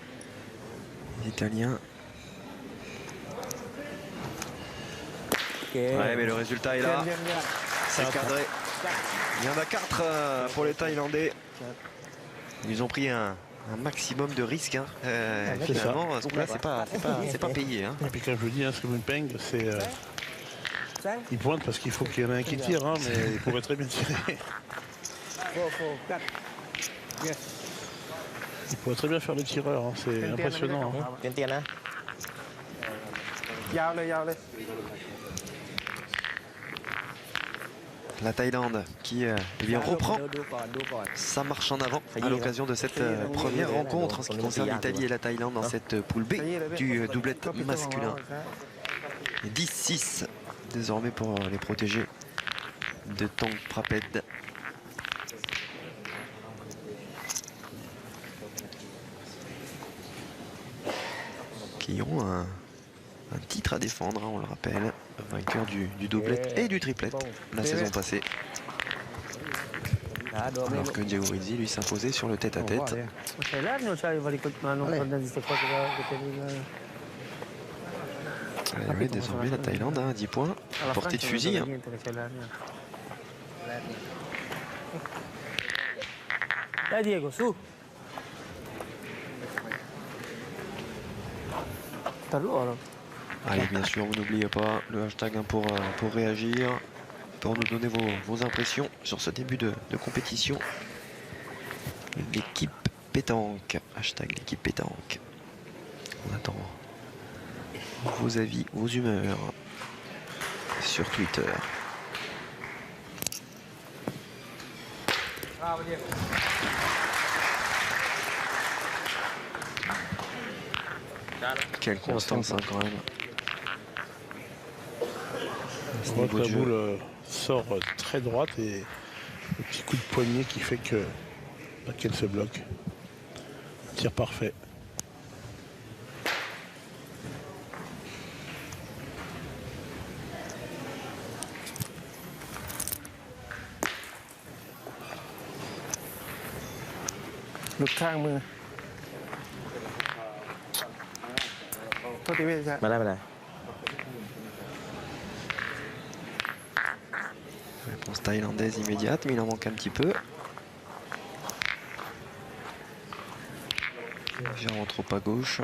Les Italiens. Ouais, mais le résultat est là. C'est cadré. Il y en a 4 pour les Thaïlandais. Ils ont pris un maximum de risques. Hein. Finalement, ce coup-là, c'est pas payé. Hein. Et puis comme je vous dis, hein, Sri Peng, c'est... il pointe parce qu'il faut qu'il y en ait un qui tire, hein, mais il pourrait très bien tirer. Il pourrait très bien faire le tireur, hein, c'est impressionnant. Hein. เตียนๆนะ ยาวเลยยาวเลย La Thaïlande qui eh bien, reprend ดูก่อนดูก่อน sa marche en avant à l'occasion de cette première rencontre en ce qui concerne l'Italie et la Thaïlande dans cette poule B du doublette masculin. 10-6 désormais pour les protégés de Tong Praped. Qui ont un titre à défendre, hein, on le rappelle, vainqueur du doublette et du triplette la saison passée. Alors que Diego Rizzi lui s'imposait sur le tête-à-tête. C'hai l'armi o c'hai i vari non prendere queste cose che te Oui, désormais la Thaïlande a 10 points, portée de fusil. Hein. Dai Diego, su. Per loro. Allez, bien sûr, vous n'oubliez pas le hashtag hein, pour réagir, pour nous donner vos impressions sur ce début de compétition. L'équipe pétanque, hashtag l'équipe pétanque. On attend vos avis, vos humeurs sur Twitter. Quelle constance hein, quand même. On voit que la boule sort très très droite et le petit coup de poignet qui fait que qu'elle se bloque. Tir parfait.หลุดข้างมือโทษทีพี่ใช่ ไม่ได้ไม่ได้ Réponse thaïlandaise immédiate, mais il en manque un petit peu. Légèrement trop à gauche.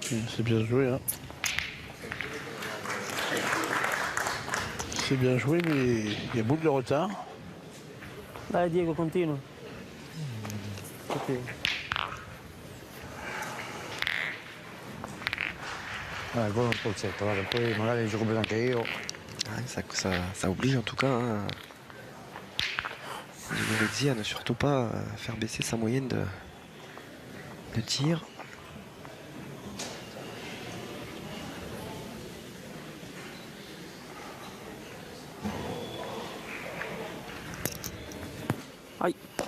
C'est bien joué, hein. C'est bien joué, mais il y a beaucoup de retard. Dai Diego, continua. Ok. Il volo un polsetto, guarda, poi magari gioco bene anche io. Ça oblige en tout cas hein, Djigouridzi à ne surtout pas faire baisser sa moyenne de tir.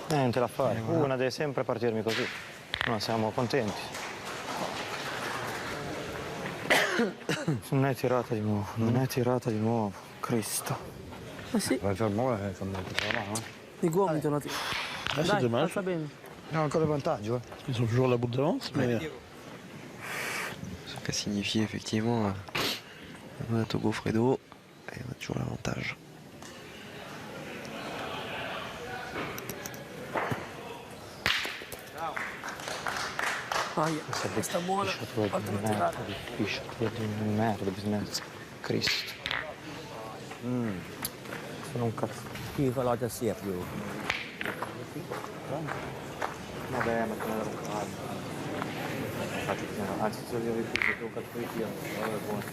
Niente da fare, una deve sempre partirmi così. No, siamo contenti. Non è tirata di nuovo, non è tirata di nuovo. Cristo. Ma sì, Vai fermo, fanno là, no? di gomito la tira. Ah, c'est Dai, dommage. alza bene. No, ancora il vantaggio, Ils ont toujours la boule d'avance, mais Ce qui a signifié effectivement Donato Goffredo. Et on a toujours l'avantage. Questa buona. Pisciatura di merda, bisogna... Cristo. Sono un cazzo. พี่เขารอจะเสียบอยู่ Vabbè, ma te ne ero un caldo. Anzi, se li avevi preso un cazzo di tiro, vabbè, buono.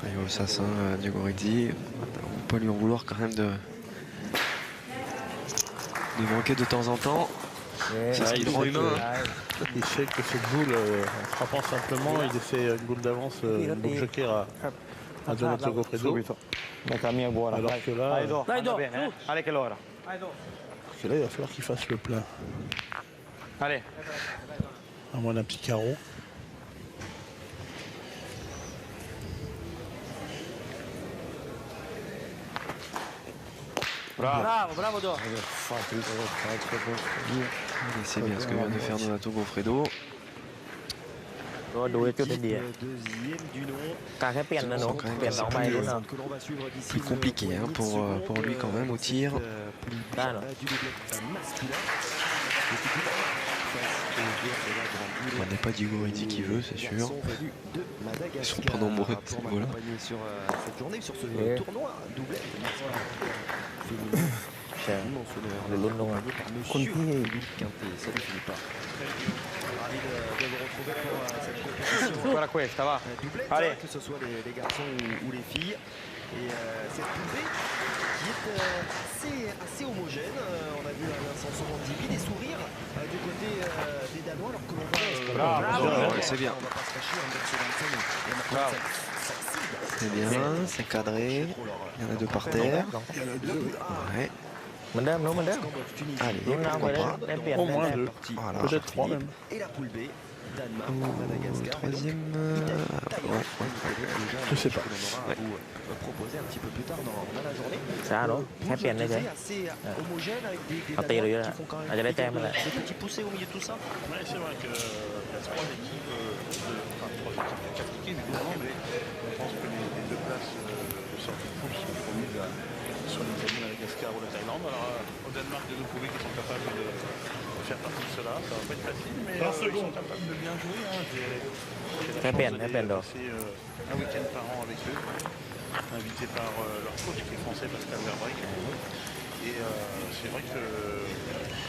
Et au assassin Djigouridzi, on peut lui en vouloir quand même de manquer de temps en temps. C'est ce qui le rend humain. il sait que cette boule, en frappant simplement, il essaie une boule d'avance, une boule joker à Donato Goffredo. La mia è buona. Alors que là, Dai, do. Dai, do. Bene, eh? Ale che l'ora. parce que là, il va falloir qu'il fasse le plein. Ale. À moins d'un petit carreau. Bravo, bravo Do. C'est bien ce que vient de faire Donato Goffredo. ก็ดูจุดเดียว Deuxième du nom. การแค่เปลี่ยนนะหนู Quand même เปลี่ยนสองใบรู้นะ Que l'on va suivre d'ici Plus compliqué hein, pour lui quand même au tir.ได้เหรอ du double masculin. On n'est pas Djigouridzi qui veut, c'est sûr. Ils sont pas nombreux à ce niveau-là. Sur cette journée, sur ce Ouais. tournoi doublé. ใช่ลุ้นลงมา Monsieur Philippe Quintet, salut Philippe. Ravi de vous retrouver pour cette compétition. Guarda questa, va. Doublette, Allez. que ce soit les garçons ou les filles. Et cette poupée qui est assez homogène. On a vu un Samson Dibi, des sourires du côté des Danois, alors que l'on voit. Bravo, c'est bien. On va pas se cacher, Anders Sorensen et Martin Saxid. C'est bien, c'est cadré. Il y en a deux par terre. Ouais. เหมือนเดิมนู้นเหมือนเดิม Allez, ลุ้นเอาไป pourquoi ได้ pas. เปลี่ยน Au ได้ moins แต้ม deux, Voilà. peut-être trois même. Et la poule B, Danemark, Madagascar. Troisième. Je sais pas. On aura à vous proposer un petit peu plus tard dans la journée. ช้าเนาะแค่เปลี่ยนได้ Vous ใช่ êtes assez homogène avec des เอาตีเลย Danois นะ qui font quand même อาจจะได้แต้มมาแหละ des petits poussés au milieu de tout ça. Oui, c'est vrai que les trois équipes, quatre équipes, évidemment, mais on pense que les deux places de sortie de poule sont promises à soit l'Italie, Madagascar ou la Thaïlande. Alors au Danemark, de nous prouver qu'ils sont capables de faire partie de cela. Ça va pas être facile, mais ils sont capables de bien jouer. Hein. J'ai la Très chance bien, d'aller très bien, passer un week-end par an avec eux, invité par leur coach qui est français, Pascal Verbrek. Et Et c'est vrai que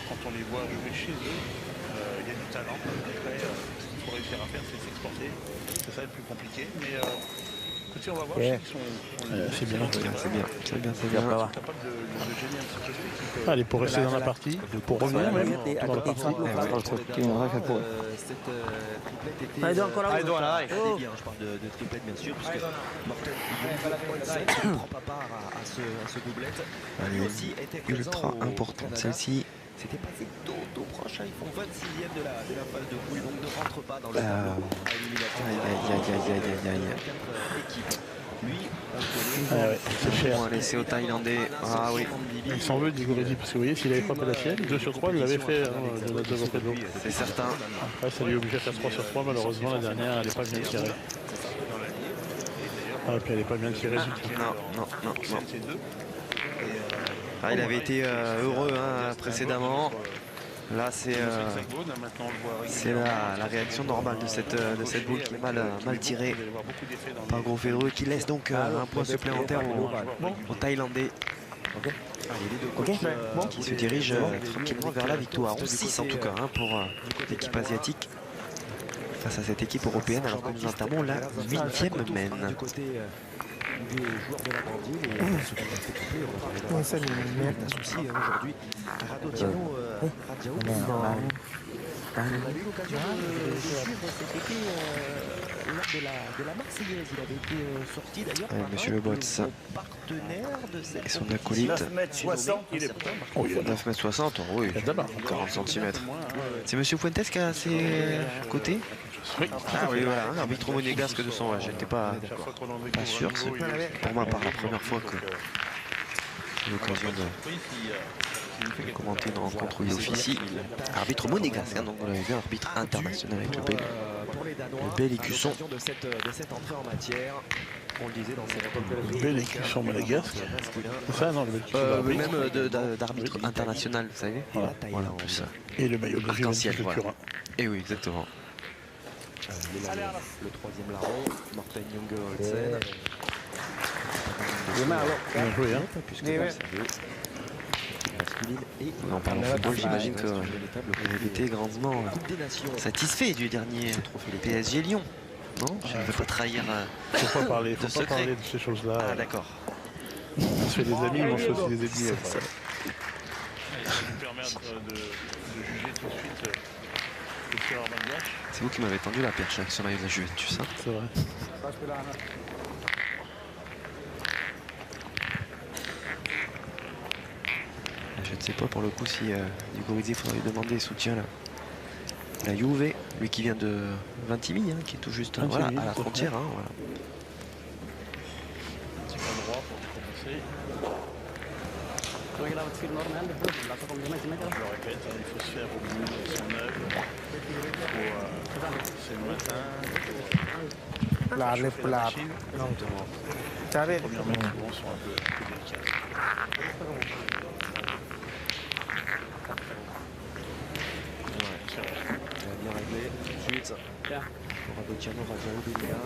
quand on les voit jouer chez eux, il y a du talent. Après, ce qu'il faut réussir à faire, c'est s'exporter. C'est ça le plus compliqué. Mais écoutez, on va voir s'ils sont... c'est bien, c'est bien. Ils sont capables de gêner un petit peu cette équipe. Allez, pour rester dans la partie, pour revenir même dans la partie. Allez, encore là. Je parle de triplette, bien sûr, puisque Morten ne prend pas part à ce doublette. Lui aussi était présent Ultra importante celle-ci. C'était passé tout proche, ils font 26e de la phase de poule, donc ne rentre pas dans le tableau à élimination. Lui, c'est cher. On va laisser au Thaïlandais. Ah oui. Il s'en veut d'Igoridi, parce que vous voyez, s'il avait frappé la sienne, 2 sur 3, il l'avait fait de la deuxième de l'eau. C'est certain. Après, ça lui oblige à faire 3 sur 3, malheureusement, la dernière, elle n'est pas bien tirée. Ah, puis elle n'est pas bien tirée du tout. Non. Ah, il avait été heureux précédemment. Là, c'est la réaction normale de cette boule qui est mal tirée par Gros Fédéreux, qui laisse donc un point supplémentaire aux Thaïlandais. Qui se dirige tranquillement vers la victoire. 11-6 en tout cas pour l'équipe asiatique face à cette équipe européenne, alors que nous entamons la 8e mène. Des joueurs de la Brandine et ce qu'on a fait couper, on va parler d'un souci aujourd'hui. Radociano, on a eu l'occasion de suivre cet été lors de la Marseillaise. Il avait été sorti d'ailleurs par Monsieur Le Bots partenaire de cette et son acolyte. 9,60 m, il est Oh, il y a 9,60 m, oui, 40 cm. C'est Monsieur Fuentes qui est à ses côtés. Ah oui, voilà, un arbitre monégasque de son âge. J'étais pas sûr. C'est pour ma part la première fois que j'ai l'occasion de commenter une rencontre où il officie. Arbitre monégasque, donc on l'avait vu, arbitre international avec le bel écusson. de cette entrée en matière. On le disait dans cette bel écusson monégasque. C'est ça, non, le bel écusson même d'arbitre international, vous savez. Voilà, en plus. Et le maillot de arc-en-ciel, voilà. Et oui, exactement. Le troisième larron, Morten Junge Olsen. Bien joué, hein. En parlant football, j'imagine que vous avez été grandement satisfait du dernier PSG Lyon. Non, je ne veux pas trahir Il ne faut pas parler de ces choses-là. Ah d'accord. On se fait des amis, mais on se fait aussi des ennemis. Ça. Je vais me permettre de juger tout de suite le tireur malgache. C'est vous qui m'avez tendu la perche avec ce maillot de la Juventus. C'est vrai. Je ne sais pas pour le coup si Dugorizzi, il faudrait lui demander soutien là. La Juve, lui qui vient de Vintimille, qui est tout juste voilà, à la frontière. Voilà. Un petit peu droit pour commencer. Je le répète, il faut se faire au bout de son œuvre. C'est le matin. Les premières mètres souvent sont un peu délicates. Bien réglé tout de suite. Radociano va bien au début là.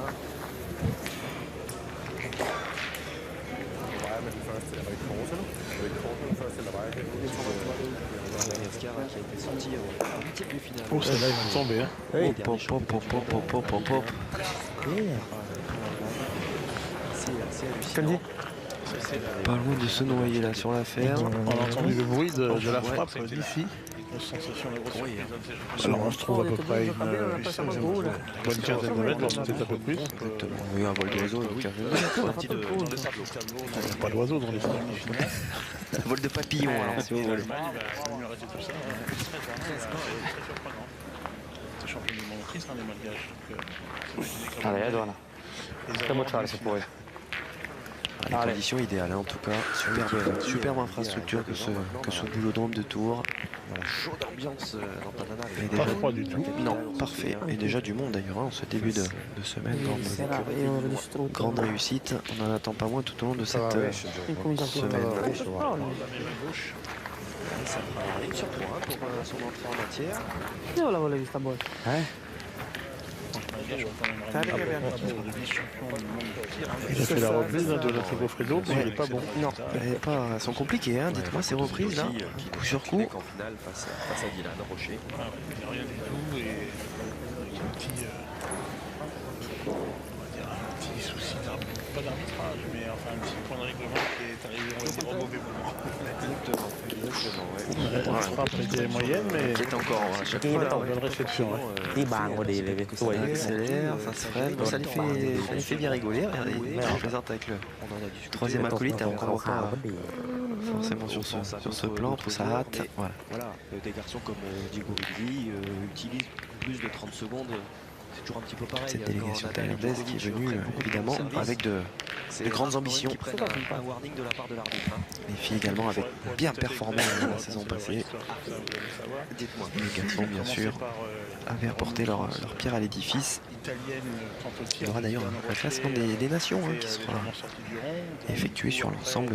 Yaskar qui a été sorti en huitième de finale. Oh, celle-là, il va tomber. C'est hallucinant. Pas loin de se noyer là sur l'affaire. On a entendu le bruit de la frappe d'ici. Une sensation de grosse surprise. Alors on se trouve à peu près une bonne quinzaine de mètres, peut-être un peu plus. Oui, un vol d'oiseau, donc pas d'oiseau dans les demi-finales. un vol de papillon, alors, si vous voulez. Il va mieux arrêter tout ça. Très surprenant. C'est champion du monde triste, les Malgaches. Allez, Edouard. Fais mostrare se puoi. Les conditions idéales, en tout cas. Superbe infrastructure que ce boulodrome de Tours. Chaude ambiance dans Tanana. Pas froid du tout. Non, parfait. Et déjà du monde d'ailleurs, en ce début de semaine. Grande réussite. On n'en attend pas moins tout au long de cette semaine. Ça fera une sur 3 pour son entrée en matière. Io l'avevo vista a voi. Il a fait la reprise de la Segafredo, mais il n'est pas bon. Non, elles sont compliquées, hein. Dites-moi ces reprises là, coup sur coup. En finale face à Dylan Rocher. Il n'y a rien du tout et il y a un petit souci, pas d'arbitrage, mais enfin un petit point de règlement qui est arrivé au mauvais moment. Exactement, ouais. La frappe était moyenne, mais C'est encore à chaque fois. bonne réception. ที่บางพอดีเลยพี่สวย Ça accélère, ça se freine. Bon, ça les fait bien rigoler. Regardez, je plaisante avec le troisième acolyte, encore ขาว pas ๆพอดี forcément sur ce plan, pour sa hâte. Voilà. Voilà, des garçons comme Diego Rizzi utilisent plus de 30 secondes. C'est toujours un petit peu pareil. Cette délégation thaïlandaise qui est venue évidemment avec de grandes ambitions. Un warning de la part de l'arbitre. Les filles également avaient bien performé la saison passée. Dites-moi. Les garçons, bien sûr, avaient apporté leur pierre à l'édifice. Il y aura d'ailleurs un classement des nations qui sera effectué sur l'ensemble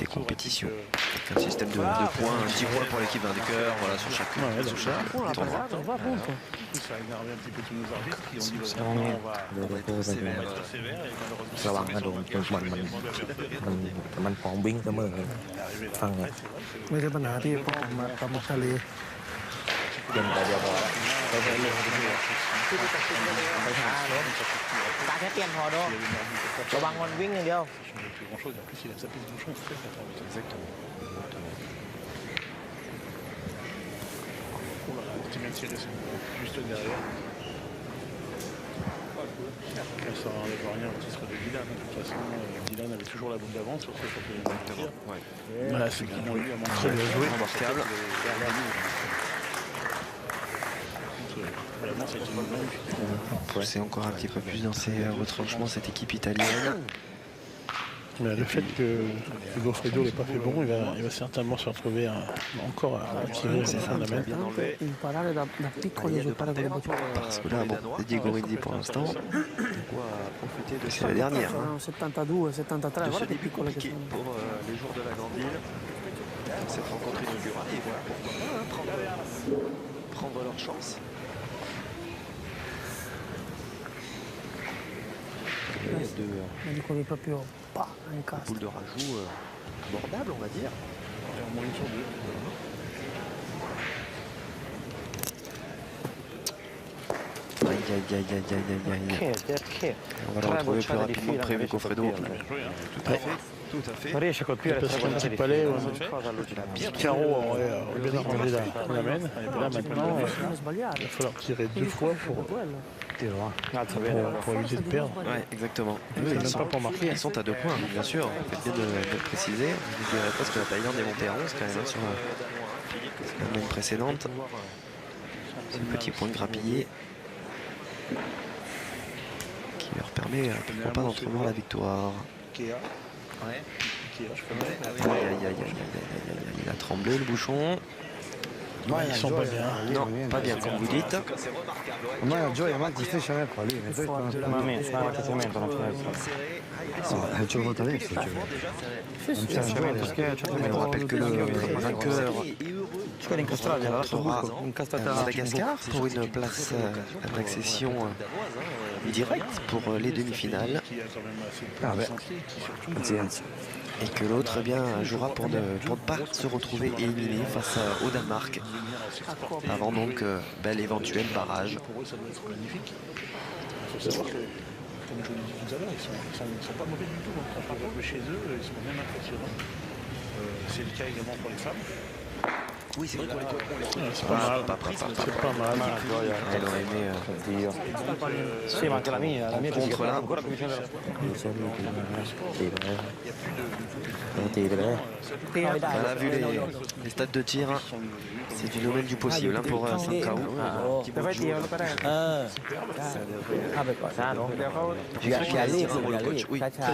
des compétitions. Avec un système de points, un petit point pour l'équipe vainqueur, voilà, sur chaque tournoi. Ça a énervé un petit peu tous nos arbitres qui ont dit เดี๋ยวเดี๋ยว on va être sévère et malheureusement ระวังนะโดนบอลมันพร้อมวิ่งเสมอฟังเนี่ย ไม่ใช่ปัญหาที่พ่อมาทำทะเล เย็นแต่เดียวพอแล้วไปช้าเนาะตาแค่เปลี่ยนพอโดระวังมันวิ่งอย่างเดียว grand chose. En plus, il a sa piste de bouchon, c'est très fort. Exactement. Oh là là, tu viens de tirer juste derrière. Ça n'enlève rien au titre de Dylan. De toute façon, Dylan avait toujours la boule d'avance sur ce championnat. Voilà, c'est qu'ils ont eu à montrer de jouer. Remarquable. Pousser encore un petit peu plus dans ses retranchements cette équipe italienne. Mais le fait que Goffredo n'ait pas fait bon, il va certainement se retrouver encore à tirer ça la main. imparare da piccoli giocare con le bocce. Parce que là, bon, c'est Diego Rizzi pour l'instant. C'est la dernière. Sono 72, 73, De ce guarda che début piccole che compliqué sono. pour les jours de la Grande Île. Cette rencontre inaugurale. Et voilà pourquoi pas prendre leur chance. Ma dico proprio pa, in casa. Boule de rajout abordable, on va dire. En moyenne sur deux. Aïe. On va le retrouver plus rapidement que prévu Goffredo. Tout à fait. Non riesce a colpire Parce qu'un petit palais, un petit carreau aurait bien arrangé la main. Et là maintenant, il va falloir tirer deux fois pour éviter de perdre. Ouais, exactement. C'est même pas pour marquer. Ils sont à 2 points, bien sûr. Faites bien de le préciser. Je dirais presque que la Thaïlande est montée à 11 quand même sur la semaine précédente. C'est un petit point de grappillé qui leur permet pourquoi pas d'entrevoir la victoire. Aïe. Il a tremblé le bouchon. Ils sont pas bien. Non, pas bien comme vous dites. Ormai la gioia avanti striscia qua lì, Ma a me, avanti cemento, non c'è ci ho fatto adesso. On rappelle que le vainqueur rencontrera Madagascar pour une place d'accession directe pour les demi-finales. Et que l'autre eh bien, jouera pour ne pas se retrouver éliminé face au Danemark. Avant donc l'éventuel barrage. Pour eux, ça doit être magnifique. Il faut savoir que, comme je vous l'ai dit tout à l'heure, ils sont pas mauvais du tout. Quand on va chez eux, ils sont même impressionnants. C'est le cas également pour les femmes. Oui, c'est vrai pour les C'est pas mal. C'est pas mal. Elle aurait aimé Sì, ma anche la mia contre là. ancora più vicino della ตีไปเลย Voilà, vu les stades de tir, c'est du domaine du possible pour Sankao. เข้าไปก่อนช้าเนาะอย่ารีบช้า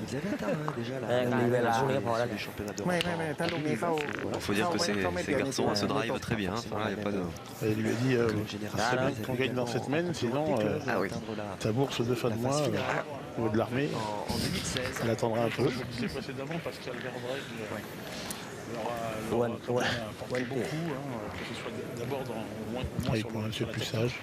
Ils avaient atteint déjà ๆมีเวลาพวกนี้พอแล้ว du championnat d'Europe. ไม่ถ้าลูกนี้เข้า Il faut dire que ces garçons se drivent très bien. Voilà, il n'y a pas de... Il lui a dit génération. c'est bien qu'on gagne dans cette semaine, sinon ta bourse de fin de mois ou de l'armée, elle attendra un peu. Je le disais précédemment, Pascal Verdreg leur a apporté beaucoup, que ce soit d'abord au moins sur le plus sage.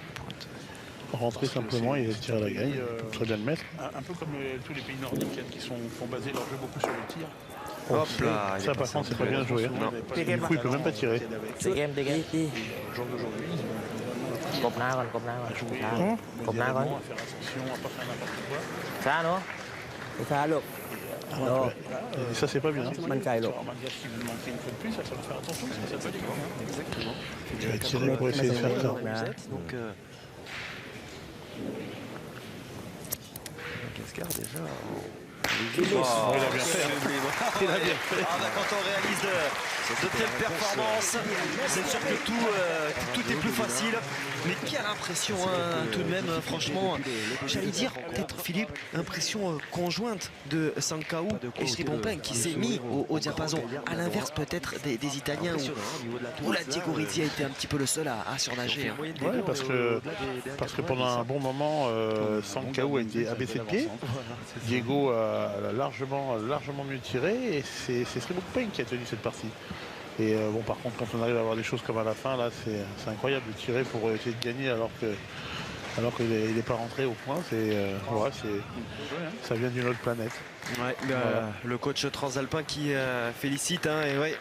rentrer simplement et tirer la gagne. Très bien le mettre. Un peu comme tous les pays nordiques qui ont basé leur jeu beaucoup sur le tir. Hop là, ça par contre c'est pas bien joué. Du coup il peut même pas tirer.ตีเกมตีเกมตี Genre d'aujourd'hui, กบหน้าก่อนกบหน้าก่อน jouer กบหน้าก่อน à faire attention, à pas faire n'importe quoi. ช้าเนาะช้าลูก Et ça c'est pas bien. มั่นใจลูก Alors Mangas qui veut manquer une fois de plus, ça va faire attention parce que ça peut aller loin. Exactement. Tu vas tirer pour essayer de faire ça. Donc Gascar déjà. Il a bien fait. Il a bien fait. Quand on réalise de telles performances, c'est sûr que tout est plus facile. Mais quelle impression, tout de même, franchement. J'allais dire, peut-être Philippe, impression conjointe de Sankaou et Sribompeng qui s'est mis au diapason. À l'inverse, peut-être des Italiens où la Diego Rizzi a été un petit peu le seul à surnager. Ouais, parce que pendant un bon moment, Sankaou a baissé de pied. Diego a largement mieux tiré et c'est Sribompeng qui a tenu cette partie. Et bon, par contre, quand on arrive à avoir des choses comme à la fin, là, c'est incroyable de tirer pour essayer de gagner alors qu'il n'est pas rentré au point. Ça vient d'une autre planète. Ouais, le coach transalpin qui félicite. Et ouais,